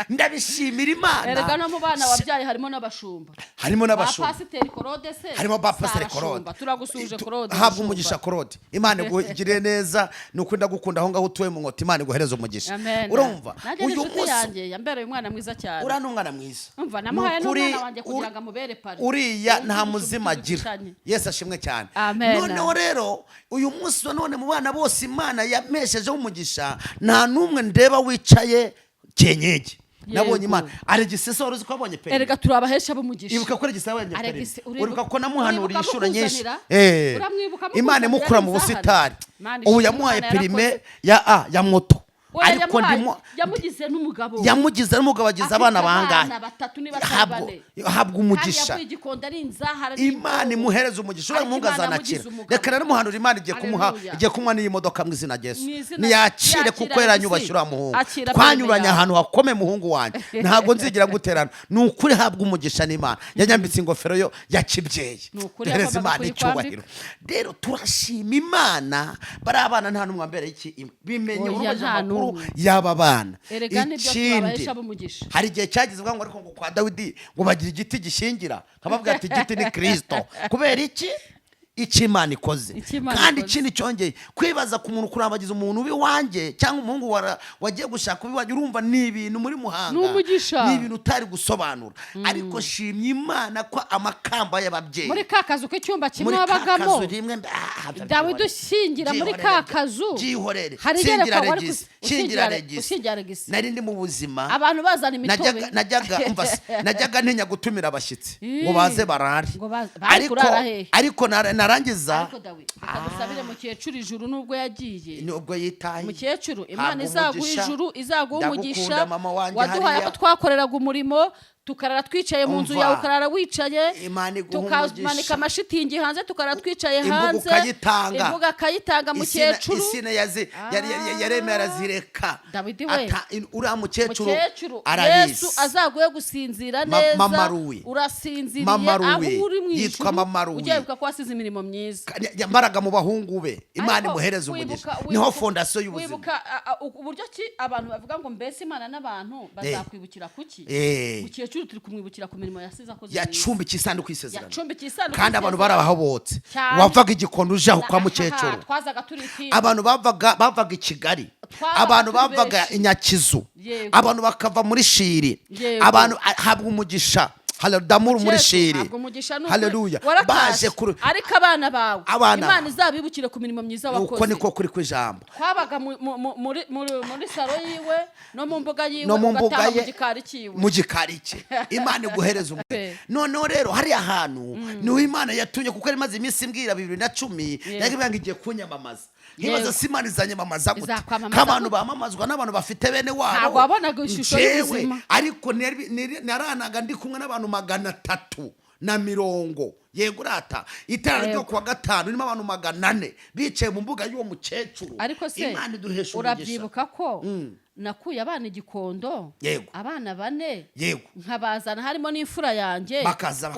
ndabishimira Imana erega no mu bana wabyaye harimo n'abashumba harimo n'abashumba pasiteri Claude se harimo ba pasiteri si abashumba. Claude turagusuje Claude habwa abashumba. umugisha Claude Imana igire neza nuko ndagukunda aho ngaho utuye mu nkota Imana iguhereza umugisha Amen. urumva nanjye uyu n'inshuti munsi yanjye yambereye umwana mwiza cyane uriya ni umwana mwiza umva namuhaye Ni ukuri, n'umwana wanjye kugira ngo amubere pari uriya nta muzima agira Tubishanye. Yesu ashimwe cyane Amen. noneho rero uyu munsi wa none mu bana bose Imana yameshejeho umugisha nta n'umwe ndeba wicaye kenyege nabonye Imana Alegisi wari uzi ko wabonye pe erega turi abahesha b'umugisha ibuka ko Alegisi wabonye pe Alegisi, uribuka ko namuhanuriye inshuro nyinshi Uramwibuka Imana imukura mu busitani ubu yamuhaye perime ya moto ariko ndimo yamugize n'umugabo yamugize n'umugabo agize abana bangahe batatu niba bane habwa umugisha Imana imuhereza umugisha uriya muhungu azanakira reka rero muhanura Imana igiye kumuha n'iyi modoka mu izina Yesu niyakire kuko yaranyubashye uriya muhungu twanyuranye ahantu hakome muhungu wanjye ntabwo nzigira guterana ni ukuri habwa umugisha n'Imana yanyambitse ingofero yo ya kibyeyi duhereze Imana icyubahiro rero turashima Imana bari abana nta n'umwe mbere y'iki bimenye amakuru y'aba bana ikindi hari igihe cyagize ngo ariko ngo kwa Dawidi ngo bagira igiti gishingira nkababwira ati igiti ni Kristo kubera iki icyo Imana ikoze kandi ikindi cyongeye kwibaza ku muntu kurambagiza umuntu w'iwanjye cyangwa umuhungu wagiye gushaka uwiwanjye urumva ni ibintu muri Muhanga ni ibintu utari gusobanura ariko shimye Imana ko amakamba y'ababyeyi muri ka kazu k'icyumba kimwe wabagamo Dawidi ushingira muri ka kazu shingira Regisi nari ndi mu buzima abantu bazana imitobe najyaga ntinya gutumira abashyitsi ngo baze barare ariko narangiza dusabire mukecuru ijuru nubwo yagiye nubwo yitaye mukecuru Imana izaguha ijuru izaguha umugisha waduhaye ko twakoreraga umurimo tukarara twicaye mu nzu yawe ukarara wicaye tukamanika amashitingi hanze tukarara twicaye hanze imbuga akayitanga mukecuru isine yaremeye arazireka Dawidi we uriya mukecuru Yesu azaguhe gusinzira neza urasinziriye aho uri mu ijuru ugiye wibuka ko wasize imirimo myiza yambaraga mu bahungu be Imana imuhereza umugisha niho fondasiyo y'ubuzima wibuka uburyo ki abantu bavuga ngo mbese Imana n'abantu bazakwibukira kuki mukecuru ishuri turi kumwibukira ku mirimo yasize akoze yacumbikiye isanduku y'isezerano kandi abantu barabahobotse wavaga igikondo uje aho kwa mukecuru twazaga turi iti abantu bavaga i Kigali abantu bavaga i Nyakizu abantu bakava muri Shiri abantu habwa umugisha Damuru muri Shiri haleluya baje kuri ariko abana bawe Imana izabibukire ku mirimo myiza wakoze uko niko kuri kwijambo twabaga muri saro yiwe no mu mbuga yiwe ugataha mu gikari cye Imana iguhereza umwe noneho rero hari ahantu niho Imana yatunye kuko ari maze iminsi mbwira 2010 yagibanga igiye kunyamamaza nkibaza Imana izanyamamaza gute nk'abantu bamamazwa n'abantu bafite bene wabo ntabwo wabonaga ishusho y'ubuzima ariko naranaga ndi kumwe n'abantu 340 yego rata itara ryo kuwa gatanu irimo abantu 400 bicaye mu mbuga y'uwo mukecuru Imana iduhesha urabyibuka ko nakuye abana igikondo abana 4 nkabazana harimo n'imfura yanjye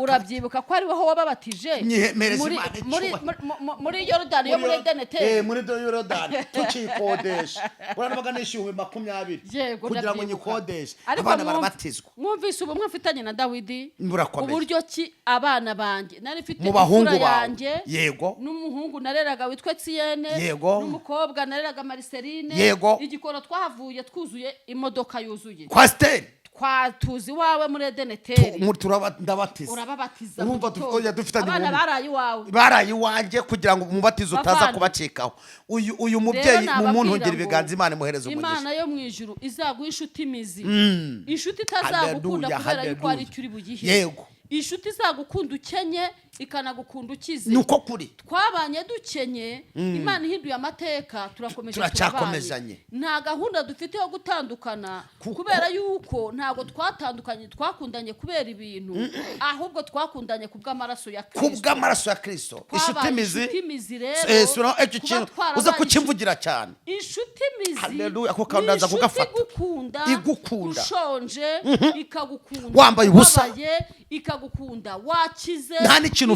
urabyibuka ko ari ho wababatije muri Yorodani yo muri Edenete muri Yorodani tucikodesha uranabaga nishyuwe 20 kugira ngo nyikodeshe abana barabatizwa mwumvise ubumwe mfitanye na Dawidi uburyo ki abana banjye nari mfite imfura yanjye n'umuhungu nareraga witwe Tiene n'umukobwa nareraga Marceline igikoro twahavuye twuzuye imodoka yuzuye Kwasteri twatuzi wawe muri Edenete ndabatiza urababatiza urumva dufitanye abana barayi iwanjye kugira ngo umubatizo utaza kubacikaho uyu mubyeyi mu muntu ngira ibiganza Imana imuhereza umugisha Imana yo mu ijuru izaguha inshuti imizi inshuti itazagukunda kubera yuko ari cyo uri bugihe inshuti izagukunda ukenye ikanagukunda ukize nuko kuri twabanye dukenye Imana ihinduye amateka turacyakomezanye nta gahunda dufite yo gutandukana kubera yuko ntago twakundanye kubera ibintu ahubwo twakundanye kubw'amaraso ya Kristo inshuti imizi rero uza kukimvugira cyane inshuti imizi haleluya ako kandaza kugafata igukunda ushonje ikagukunda wambaye ubusa ikagukunda wakize nta n'ikintu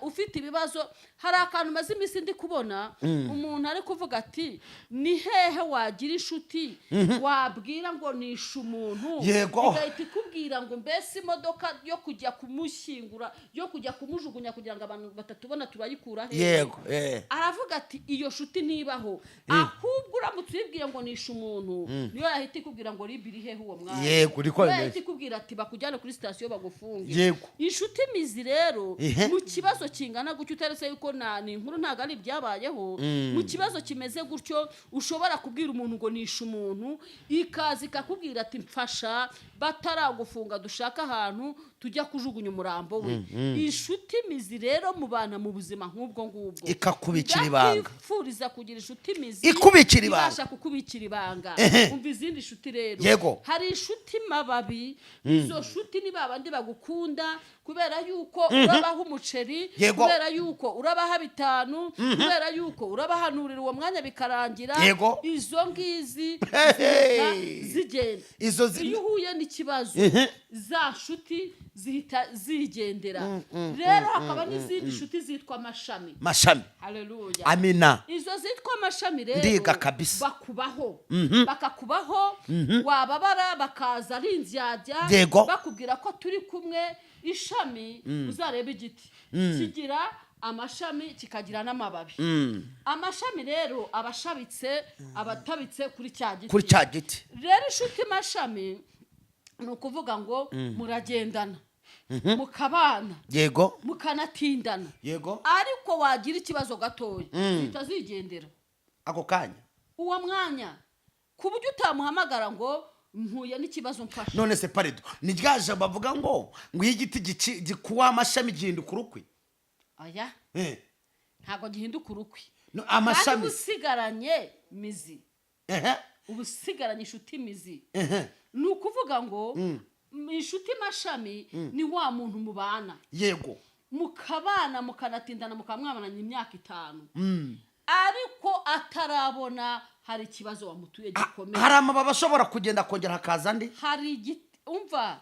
ufite ibibazo hari akantu maze iminsi ndi kubona umuntu ari kuvuga ati ni hehe wagira inshuti wabwira ngo nishe umuntu igahita ikubwira ngo mbese imodoka yo kujya kumushyingura yo kujya kumujugunya kugira ngo abantu batatubona turayikura hehe aravuga ati iyo shuti ntibaho ahubwo uramutse ubibwiye ngo nishe umuntu niyo yahita ikubwira ngo ribiri hehe uwo mwanya yahita ikubwira ati bakujyane kuri sitasiyo bagufunge inshuti imizi rero mu kibazo kingana gutyo utaretse yuko ni inkuru ntago ari ibyabayeho mu kibazo kimeze gutyo ushobora kubwira umuntu ngo nishe umuntu ikazi ikakubwira ati mfasha bataragufunga dushaka ahantu tujya kujugunya umurambo we inshuti imizi rero mubana mu buzima nk'ubwo ngubwo ikakubikira ibanga ifuriza kugira inshuti imizi ikubikira ibanga ibasha kukubikira ibanga umva izindi nshuti rero hari inshuti mababi izo nshuti ni babandi bagukunda kubera yuko urabaha umuceri kubera yuko urabaha 5 kubera yuko urabahanurira uwo mwanya bikarangira izo ngizi zigenda iyo uhuye n'ikibazo za nshuti zihita zigendera rero hakaba n'izindi nshuti zitwa amashami haleluya amina izo zitwa amashami rero ndiga kabisa bakakubaho wababara bakaza ari inzyajya bakubwira ko turi kumwe ishami uzareba igiti kigira amashami kikagira n'amababi amashami rero abashabitse abatabitse kuri cya giti rero inshuti mashami ni ukuvuga ngo muragendana mukabana mukanatindana ariko wagira ikibazo gatoya bitazigendera ako kanya uwo mwanya ku buryo utamuhamagara ngo mpuye n'ikibazo mfasha none se parido ni ryaje bavuga ngo iyo igiti gikuwa amashami gihinduka urukwi aya ntago gihinduka urukwi amashami usigaranye mizi ubusigaranye inshuti imizi ni ukuvuga ngo inshuti mashami ni wa muntu mubana mukabana mukanatindana mukamwabananye imyaka 5 ariko atarabona hari ikibazo wamutuye gikomeye hari amababa ashobora kugenda kongera hakaza ndi hari umva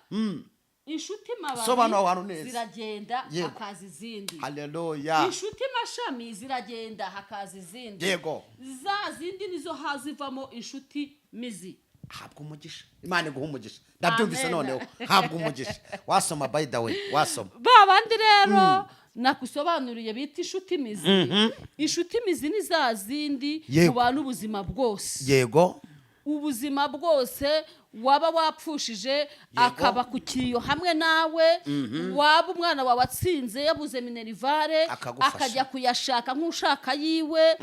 inshuti mababi ziragenda hakaza izindi haleluya inshuti mashami ziragenda hakaza izindi yego za zindi nizo hazivamo inshuti mizi habwa umugisha, Imana iguha umugisha. Ndabyumvise noneho, habwa umugisha. Wasoma by the way, wasoma. Babandi rero nakusobanuriye bita inshuti mizi. Inshuti mizi ni za zindi mubana ubuzima bwose. Yego. Ubuzima bwose waba wapfushije akaba ku kiriyo hamwe nawe, waba umwana wawe atsinze yabuze minerivare akajya kuyashaka nk'ushaka yiwe,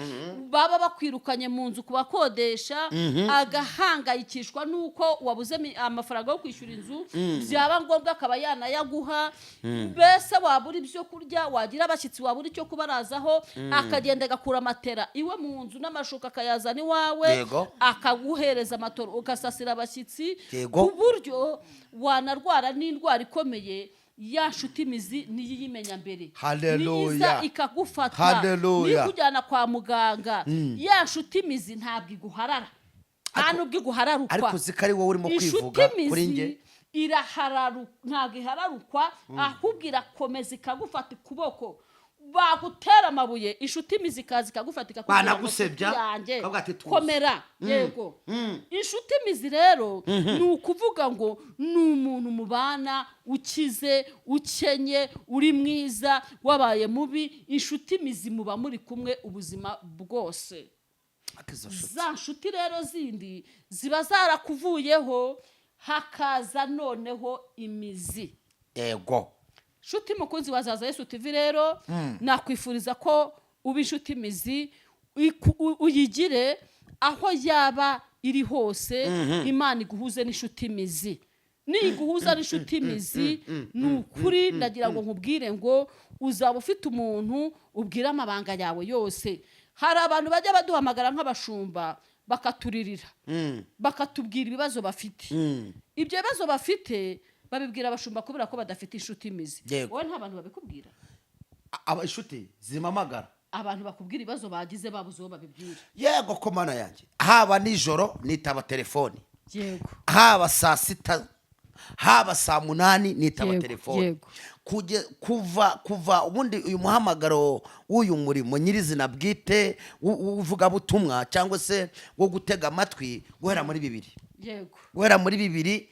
baba bakwirukanye mu nzu kubakodesha, agahangayikishwa nuko wabuze amafaranga yo kwishyura inzu, byaba ngombwa akaba yanayaguha, mbese wabura ibyo kurya, wagira abashyitsi wabura icyo kubarazaho, akagenda agakura matera iwe mu nzu n'amashuka akayazana iwawe, akaguhereza amatoro ugasasira abashyitsi, ku buryo wanarwara n'indwara ikomeye. Ya nshuti mizi niyo yimenya mbere, niza ikagufata, nikujyana kwa muganga. Ya nshuti mizi ntabwo iguharara, nta nubwo iguhararukwa, ariko zikari wowe urimo kwivuga kuri nge ntabwo ihararukwa, ahubwo irakomeza ikagufata ukuboko, bagutera amabuye. Inshuti mizi ikaza ikagufata ikakugusebya komera. Yego. Inshuti mizi rero ni ukuvuga ngo ni umuntu mubana ukize, ukenye, uri mwiza, wabaye mubi. Inshuti mizi muba muri kumwe ubuzima bwose. Za nshuti rero zindi ziba zarakuvuyeho, hakaza noneho imizi. Yego. Shuti mukunzi wa Zaza Yesu TV rero, nakwifuriza ko uba inshuti mizi, uyigire aho yaba iri hose. Imana iguhuze n'inshuti mizi. Niguhuza n'inshuti mizi, nukuri ndagira ngo nkubwire ngo uzaba ufite umuntu ubwira amabanga yawe yose. Hari abantu bajya baduhamagara nk'abashumba bakaturirira, bakatubwira ibibazo bafite. Ibyo bibazo bafite babibwira abashumba kubera ko badafite inshuti mizi. Wowe nta bantu babikubwira? Inshuti zimamagara, abantu bakubwira ibibazo bagize babuze uwo babibwira. Yego ko mana yanjye, haba nijoro nitaba telefoni, yego, haba saa 6, haba saa 8 nitaba telefoni. Kuva ubundi uyu muhamagaro w'uyu murimo nyirizina bwite uvuga butumwa cyangwa se wo gutega amatwi guhera muri 2. Yego. Guhera muri 2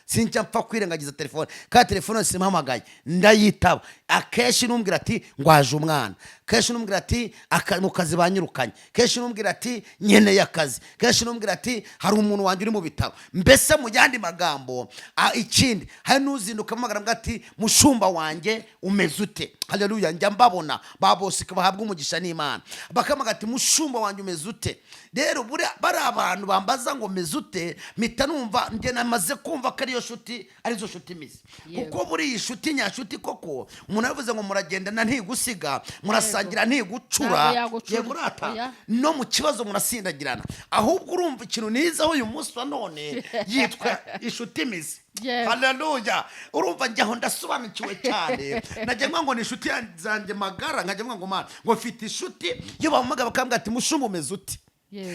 sinjya mpfa kwirengagiza telefone, kandi telefone simpamagaye ndayitaba. Akeshi numbwira ati ngwaje umwana, keshi numbwira ati mu kazi banyirukanye, keshi numbwira ati nyeneye akazi, keshi numbwira ati hari umuntu wanjye uri mu bitaro. Mbese mu yandi magambo, ikindi hari nuzinduka amagara mbwa ati mushumba wanjye umeze ute. Haleluya. Njya mbabona babose bahabwa umugisha n'Imana, bakamaga ati mushumba wanjye umeze ute. Rero bari abantu bambaza ngo umeze ute, mpita numva njye namaze kumva ko ariyo nshuti, arizo nshuti mizi. Kuko buri iyi nshuti nyashuti koko umuntu yavuze ngo muragendana ntigusiga, murasangira ntigucura, yego rata, no mu kibazo murasindagirana. Ahubwo urumva ikintu nizaho uyu munsi wa none yitwa inshuti mizi. Haleluya. Urumva njyaho ndasobanukiwe cyane. Najya ngo ni inshuti zanjye magara, nkajya ngo mana ngo mfite inshuti yo bamumaga bakambwira ati mushumba umeze ute,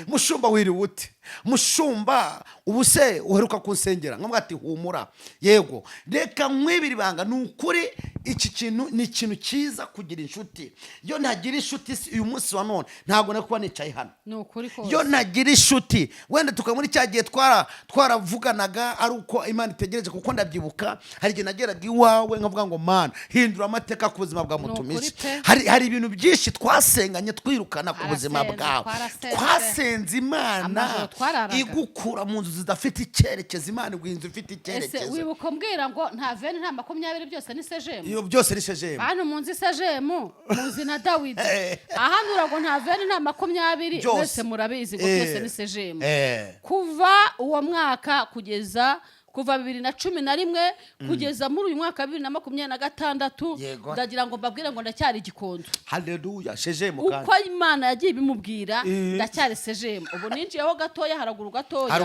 mushumba wiriwe ute, mushumba ubuse uheruka kunsengera. Nkamwe ati humura. Yego, reka nkwibiri banga nukuri iki kintu ni ikintu cyiza kugira inshuti. Yo ntagira inshuti uyu munsi wa none ntago nakuba nicaye hano. Nukuri ko yo nagira inshuti wenda tukamuri cyagiye twaravuganaga ari uko Imana itegereje, kuko ndabyibuka hari igihe nageraga iwawe nkavuga ngo mana hindura amateka ku buzima bwa mutumije. Hari ibintu byinshi twasenganye twirukana ku buzima bwawe. Twasenze Imana igukura mu nzu zidafite icyerekezo, Imana iguhinza ufite icyerekezo. Ese wibuka mbwira ngo nta veni nta 20 byose ni sejemu. Iyo byose ni sejemu. Hano munzi sejemu, munzi na Dawidi. Ahanura ngo nta veni nta 20 byose murabizi ngo byose ni sejemu. Kuva uwo mwaka kugeza kuva 2011 kugeza muri uyu mwaka 2026 ndagira ngo mbabwire ngo ndacyari igikondo. Haleluya. Sejemu kandi uko Imana yagiye bimubwira ndacyari sejemu. Ubu ninjiyeho gatoya haraguru gatoya,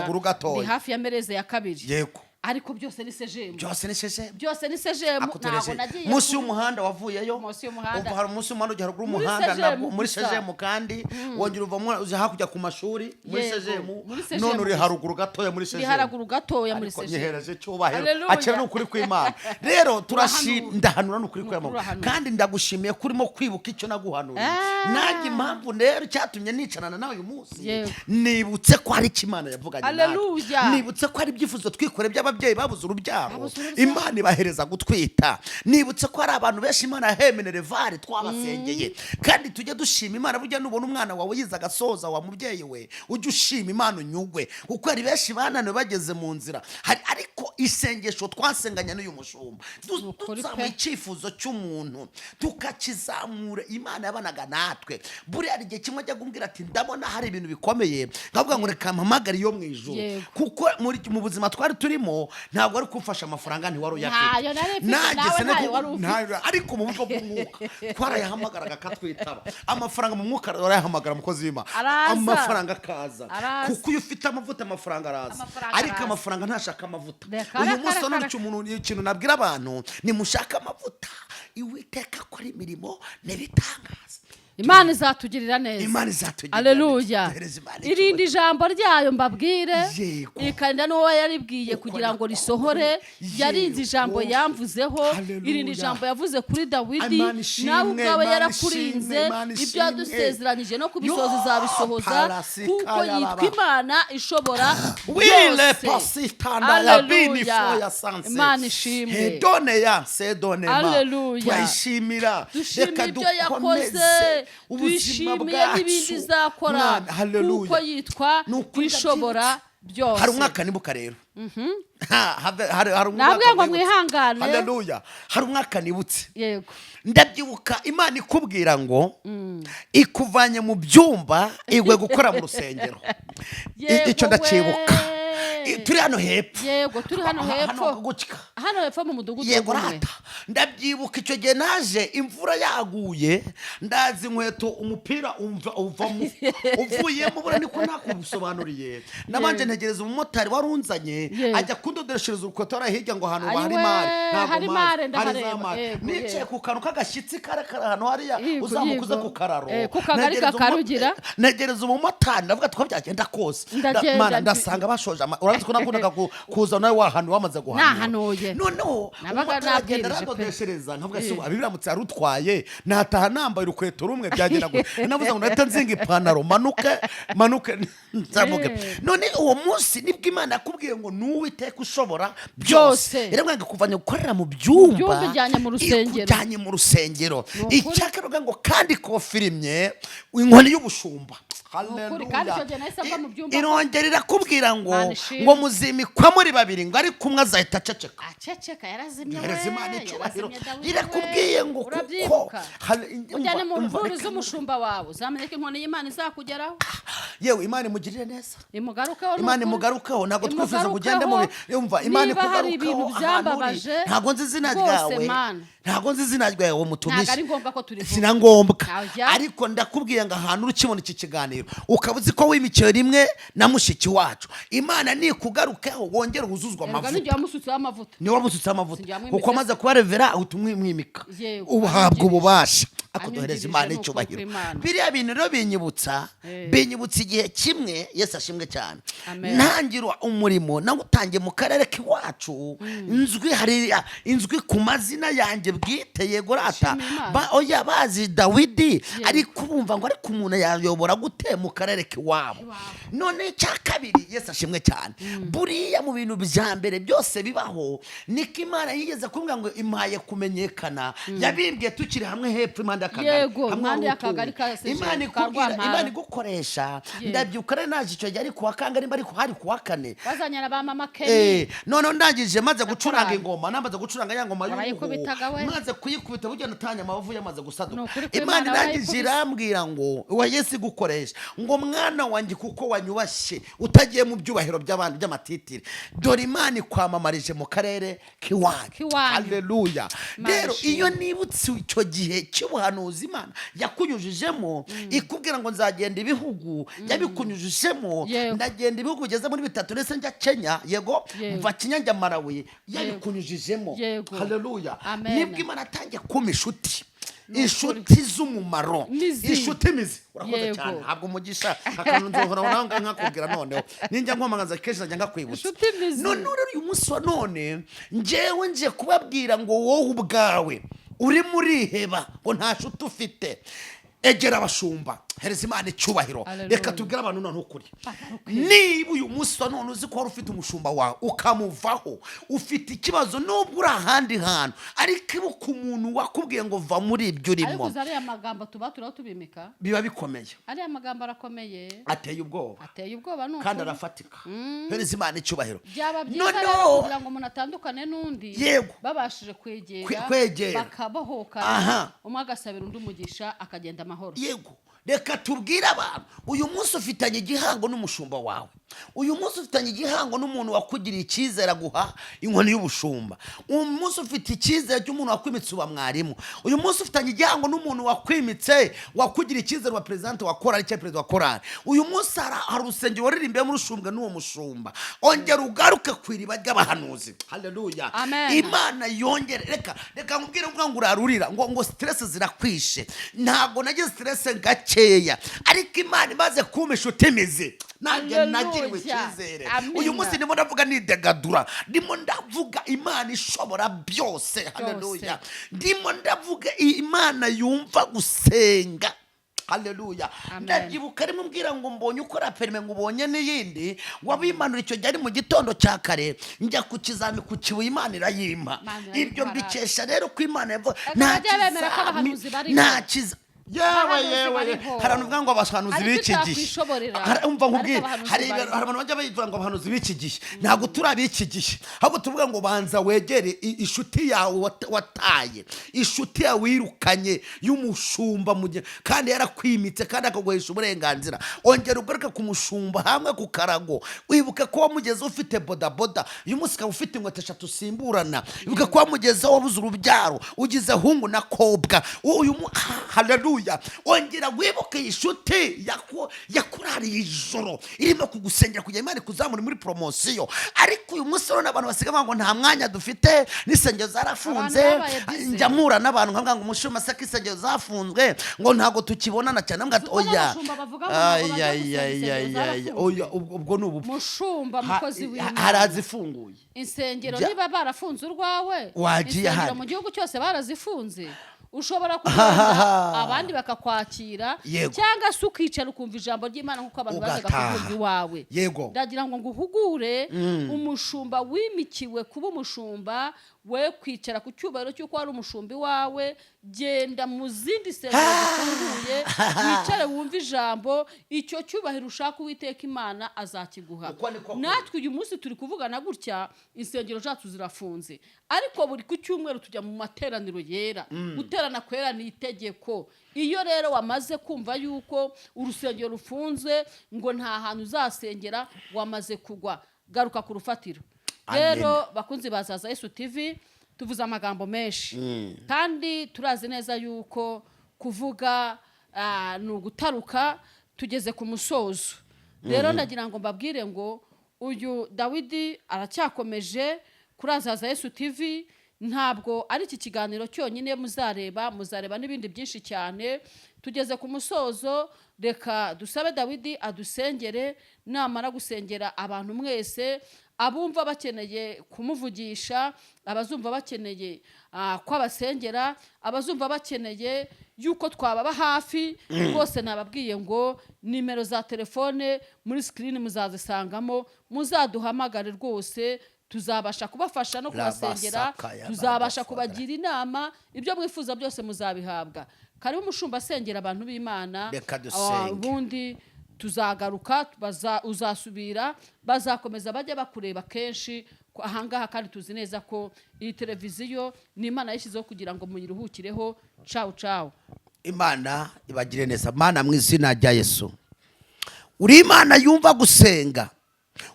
ndi hafi ya mereze ya 2. Yego. ariko byose ni sejemu byose ni sejemu byose ni sejemu ntabwo nagiye munsi y'umuhanda wavuyeyo munsi y'umuhanda uva hari munsi y'umuhanda ujya haruguru y'umuhanda nabwo muri sejemu kandi wongera uva uje hakurya ku mashuri muri sejemu none uri haruguru gatoya muri sejemu haruguru gatoya muri sejemu nyihereje cyubahiro akira n'ukuri kw'Imana rero turashindahanura n'ukuri kw'Imana kandi ndagushimiye kurimo kwibuka icyo naguhanuye nanjye impamvu rero cyatumye nicarana nawe uyu munsi nibutse ko hari Imana yavuganye nawe nibutse ko hari ibyifuzo twikore by'ababyeyi babuze urubyaro Imana ibahereza gutwita nibutse ko hari abantu benshi Imana yahemenere vare twabasengeye kandi tujye dushima Imana burya nubona umwana wawe yiza agasoza wa mubyeyi we ujye ushima Imana unyugwe kuko hari benshi bananiwe bageze mu nzira ariko isengesho twasenganya n'uyu mushumba duzama icyifuzo cy'umuntu tukakizamura Imana yabanaga natwe buriya igihe kimwe ajya kumbwira ati ndabona hari ibintu bikomeye nkavuga ngo reka mpamagare iyo mu ijuru kuko mu buzima twari turimo ntabwo ari kumfasha amafaranga ntiwari uyafite ariko mu buryo bw'umwuka twarayahamagaraga akatwitaba amafaranga mu mwuka arayahamagara mukozi w'Imana amafaranga akaza kuko iyo ufite amavuta amafaranga araza ariko amafaranga ntashaka amavuta uyu munsi n'icyo umuntu ikintu nabwira abantu nimushaka amavuta Uwiteka akora imirimo n'ibitangaza Imana izatugirira neza. Imana izatugirira. Haleluya. Irindi jambo ryayo mbabwire ikanda no yaribwiye kugira ngo risohore yarinze ijambo yamvuzeho irindi jambo yavuze kuri Dawidi nawe ubwawe yarakurinze ibyo yadusezeranije no kubisoza zabisohoza kuko yitwa Imana ishobora byose. Haleluya. Imana ishimwe. Hedone ya sedone ma. Haleluya. Twishimira reka dukomeze twishimiye n'ibindi zakora kuko yitwa ishobora byose. Hari umwaka nibuka rero nabwiye ngo mwihangane. Haleluya. Hari umwaka nibutse yego ndabyibuka Imana ikubwira ngo ikuvanye mu byumba igwe gukora mu rusengero. Icyo ndacibuka turi hano hepfo. Yego turi hano hepfo. Hano hepfo mu mudugudu. Yego rata ndabyibuka icyo gihe naje imvura yaguye ndazi inkweto umupira uvamo uvuyemo bura niko nakubusobanuriye nabanje ntegereza umumotari warunzanye ajya kundodeshereza urukweto hirya ngo ahantu bahari mare hari mare ndahareba nicaye ku kantu k'agashyitsi karekara hano hariya uzamukuze ku kararo ku kagari kakarugira ntegereza umumotari ndavuga ko byagenda kose ndasanga bashoje urazi ko nakundaga kuza nawe wahantu wamaze guhanura noneho umumotari aradodeshereza nkavuga se abibiramutse arutwaye nataha nambaye urukweto rumwe byagenda gute navuze ngo ndahita nzinga ipantaro manuke nzamuke none uwo munsi nibwo Imana yakubwiye ngo n'Uwiteka ushobora byose rero mwanga kuvanya gukorera mu byumba ikujyanye mu rusengero icyakaruga ngo kandi ko firimye inkoni y'ubushumba. Irongera irakubwira ngo muzimikwa muri babiri ngo ariko umwe azahita aceceka yarazimye irakubwiye ngo kuko ujyane mu mvuru z'umushumba wawe uzamenyeke inkoni y'Imana izakugeraho. Yewe Imana imugirire neza Imana imugarukaho ntabwo twifuza kugende mu yumva Imana ikugarukaho ntabwo nzi izina ryawe ntabwo nzi izina ryawe mutumishi sina ngombwa ariko ndakubwiye ngo ahantu urukibona iki kiganiro ukaba uzi ko wimikiye rimwe na mushiki wacu Imana nikugarukaho wongera uhuzuzwa amavuta ni wamusutse amavuta kuko amaze kuba revera utumwimika uhabwa ububasha akudohereza Imana icyubahiro. Biriya bintu rero binyibutsa igihe kimwe Yesu ashimwe cyane ntangirwa umurimo nawutangiye mu karere k'iwacu inzwi ku mazina yanjye bwite yego rata oya bazi Dawidi ariko bumva ngo ariko umuntu yayobora gute mu karere k'iwabo. None cya kabiri Yesu ashimwe cyane buriya mu bintu bya mbere byose bibaho niko Imana yigeze kumbwira ngo impaye kumenyekana yabimbwiye tukiri hamwe hepfo impande y'akagari Imana igukoresha ndabyuka rero naje icyo gihe ari kuwa kangahe ariko hari kuwa kane bazanyana ba mama Kenny none ndangije maze gucuranga ingoma nambaze gucuranga ya ngoma y'ubu maze kuyikubita burya natanya amavu yamaze gusaduka Imana irangije irambwira ngo wa Yesu igukoresha arakomeje ngo mwana wanjye kuko wanyubashye utagiye mu byubahiro by'abandi by'amatitire dore Imana ikwamamarije mu karere k'iwanyu. Haleluya. Rero iyo nibutse icyo gihe cy'ubuhanuzi Imana yakunyujijemo ikubwira ngo nzagenda ibihugu yabikunyujijemo, ndagenda ibihugu bigeze muri 3 ndetse njya Kenya, yego mva Kenya njya Malawi, yabikunyujijemo. Haleluya. Nibwo Imana atangiye kuma inshuti z'umumaro, inshuti mizi. Urakoze cyane, ntabwo umugisha akantu nzohora nanga nkakubwira noneho ninjya nkomangaza kenshi najya ngakwibutsa. None rero uyu munsi wa none njyewe nje kubabwira ngo wowe ubwawe uri muri heba ngo nta nshuti ufite, egera abashumba, hereza Imana icyubahiro. Reka tubwire abantu none ukuri, niba uyu munsi wa none uzi ko wari ufite umushumba wawe ukamuvaho, ufite ikibazo nubwo uri ahandi hantu, ariko ibuka umuntu wakubwiye ngo va muri ibyo urimo. Ariko zariya magambo tuba tubimika biba bikomeye, ariya magambo arakomeye, ateye ubwoba nuko kandi arafatika. Hereza Imana icyubahiro. Byaba byiza rero kugira ngo umuntu atandukane n'undi, babashije kwegera bakabohoka, umwe agasabira undi umugisha akagenda amahoro. Yego, reka tubwire abantu, uyu munsi ufitanye igihango n'umushumba wawe, uyu munsi ufitanye igihango n'umuntu wakugiriye icyizere aguha inkoni y'ubushumba, uyu munsi ufite icyizere cy'umuntu wakwimitse uba mwarimu, uyu munsi ufitanye igihango n'umuntu wakwimitse wakugiriye icyizere wa president wa korali cyangwa perezida wa korali, uyu munsi hari urusengero waririmbiyemo urushumbwe n'uwo mushumba, ongera ugaruke ku iriba ry'abahanuzi. Haleluya. Imana yongere. Reka nkubwire ngo urarurira ngo stress zirakwishe, ntabwo nagize stress gakeya, ariko Imana imaze kuma inshuti mizi nanjye nagiriwe icyizere. Uyu munsi ndimo ndavuga nidegadura, ndimo ndavuga Imana ishobora byose. Haleluya. Ndimo ndavuga Imana yumva gusenga. Haleluya. Ndagibuka rimwe mbwira ngo mbonye ukora perime ngo ubonye n'iyindi wabimanura icyo gihe ari mu gitondo cya kare njya ku kizami ku kibuye Imana irayimpa. Ibyo mbikesha rero ko Imana yavuga nta kiza yewe harantu bwa ngo abahanuzi b'iki gihe, umva nkubwire, hari abantu bajya bayivuga ngo abahanuzi b'iki gihe, ntabwo turabiki gihe, ahubwo tuvuga ngo banza wegere inshuti yawe wataye, inshuti yawe wirukanye y'umushumba mu gihe kandi yarakwimitse kandi akaguhesha uburenganzira. Ongera ugaruke ku mushumba hamwe ku karago, wibuke ko wamugeze ufite bodaboda, uyu munsi ukaba ufite inkweto 3 usimburana, wibuke ko wamugeze wabuze urubyaro ugize hungu na kobwa. Haleluya. Ongera wibuke inshuti yakurariye ijoro irimo kugusengera kugira Imana kuzamura muri promosiyo, ariko uyu munsi rero abantu basiga ngo nta mwanya dufite, n'isengero zarafunze. Njya mpura n'abantu nkavuga ngo umushumba saka isengero zafunzwe ngo ntago tukibonana cyane, mbwa oya oya ubwo ni umushumba mukozi w'Imana harazifunguye insengero, niba barafunze urwawe wagiye insengero mu gihugu cyose barazifunze, ushobora kugenda abandi bakakwakira cyangwa se ukicara ukumva ijambo ry'Imana nk'uko abantu bazaga kukumva iwawe. Ndagira ngo nguhugure, umushumba wimikiwe kuba umushumba, we kwicara ku cyubahiro cy'uko ari umushumbi wawe, genda mu zindi sengero zifunguye, wicare wumva ijambo, icyo cyubahiro ushaka Uwiteka Imana azakiguha. Natwe uyu munsi turi kuvugana gutya, insengero zacu zirafunze, ariko buri ku cyumweru tujya mu materaniro yera. Guterana kwera ni itegeko. Iyo rero wamaze kumva yuko urusengero rufunze ngo nta hantu uzasengera, wamaze kugwa, garuka ku rufatiro. Rero bakunzi bazaza Yesu TV, tuvuze amagambo menshi, kandi turazi neza yuko kuvuga ni ugutaruka, tugeze ku musozo. Rero ndagira ngo mbabwire ngo uyu Dawidi aracyakomeje kuri Azaza Yesu TV. Ntabwo ari iki kiganiro cyonyine muzareba n'ibindi byinshi cyane. Tugeze ku musozo, reka dusabe Dawidi adusengere, namara gusengera abantu mwese, abumva bakeneye kumuvugisha, abazumva bakeneye ko abasengera, abazumva bakeneye yuko twababa hafi, rwose nababwiye ngo nimero za telefone muri screen muzazisangamo, muzaduhamagare rwose, tuzabasha kubafasha no kubasengera, tuzabasha kubagira inama, ibyo mwifuza byose muzabihabwa. Karibu umushumba asengera abantu b'Imana, ubundi tuzagaruka, uzasubira, bazakomeza bajya bakureba kenshi ahangaha, kandi tuzi neza ko iyi televiziyo ni Imana yashyizeho kugira ngo muyiruhukireho. Ciao ciao. Imana ibagire neza. Mana mu izina rya Yesu, uri Imana yumva gusenga,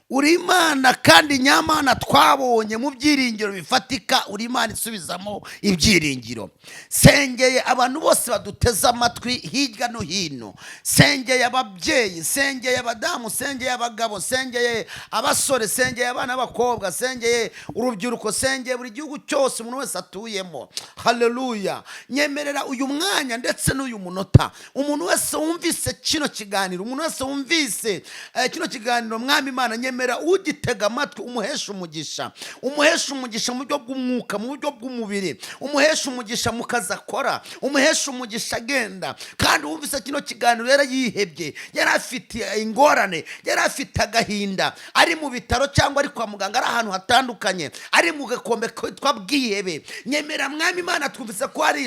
uri Imana kandi nyamana twabonye mu byiringiro bifatika, uri Imana isubizamo ibyiringiro. Sengeye abantu bose baduteze amatwi hirya no hino, sengeye ababyeyi, sengeye abadamu, sengeye abagabo, sengeye abasore, sengeye abana b'abakobwa, sengeye urubyiruko, sengeye buri gihugu cyose umuntu wese atuyemo. Haleluya. Nyemerera uyu mwanya ndetse n'uyu munota, umuntu wese wumvise kino kiganiro, umuntu wese wumvise kino kiganiro, Mwami Imana, nyemera ugitega amatwi umuhesha umugisha, umuhesha umugisha mu buryo bw'umwuka, mu buryo bw'umubiri, umuhesha umugisha mu kazi akora, umuhesha umugisha agenda. Kandi wumvise kino kiganiro yari yihebye, yari afite ingorane, yari afite agahinda, ari mu bitaro cyangwa ari kwa muganga, ari ahantu hatandukanye, ari mu gakombe kitwa bwihebe, nyemera Mwami Imana, twumvise ko hari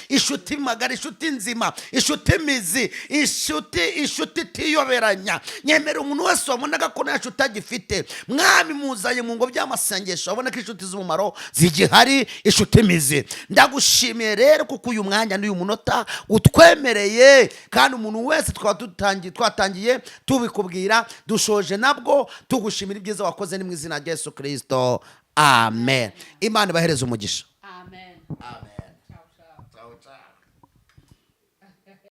inshuti magari, inshuti nzima, inshuti mizi, inshuti itiyoberanya. Nyemera umuntu wese wabonaga ko nta nshuti agifite, Mwami muzanye mu ngo by'amasengesho, abona ko inshuti z'umumaro zigihari, inshuti mizi. Ndagushimiye rero kuko uyu mwanya n'uyu munota utwemereye, kandi umuntu wese twatangiye tubikubwira, dushoje nabwo tugushimira ibyiza wakoze, ni mu izina rya Yesu Kristo, amen. Imana ibahereze umugisha. Amen. Amen.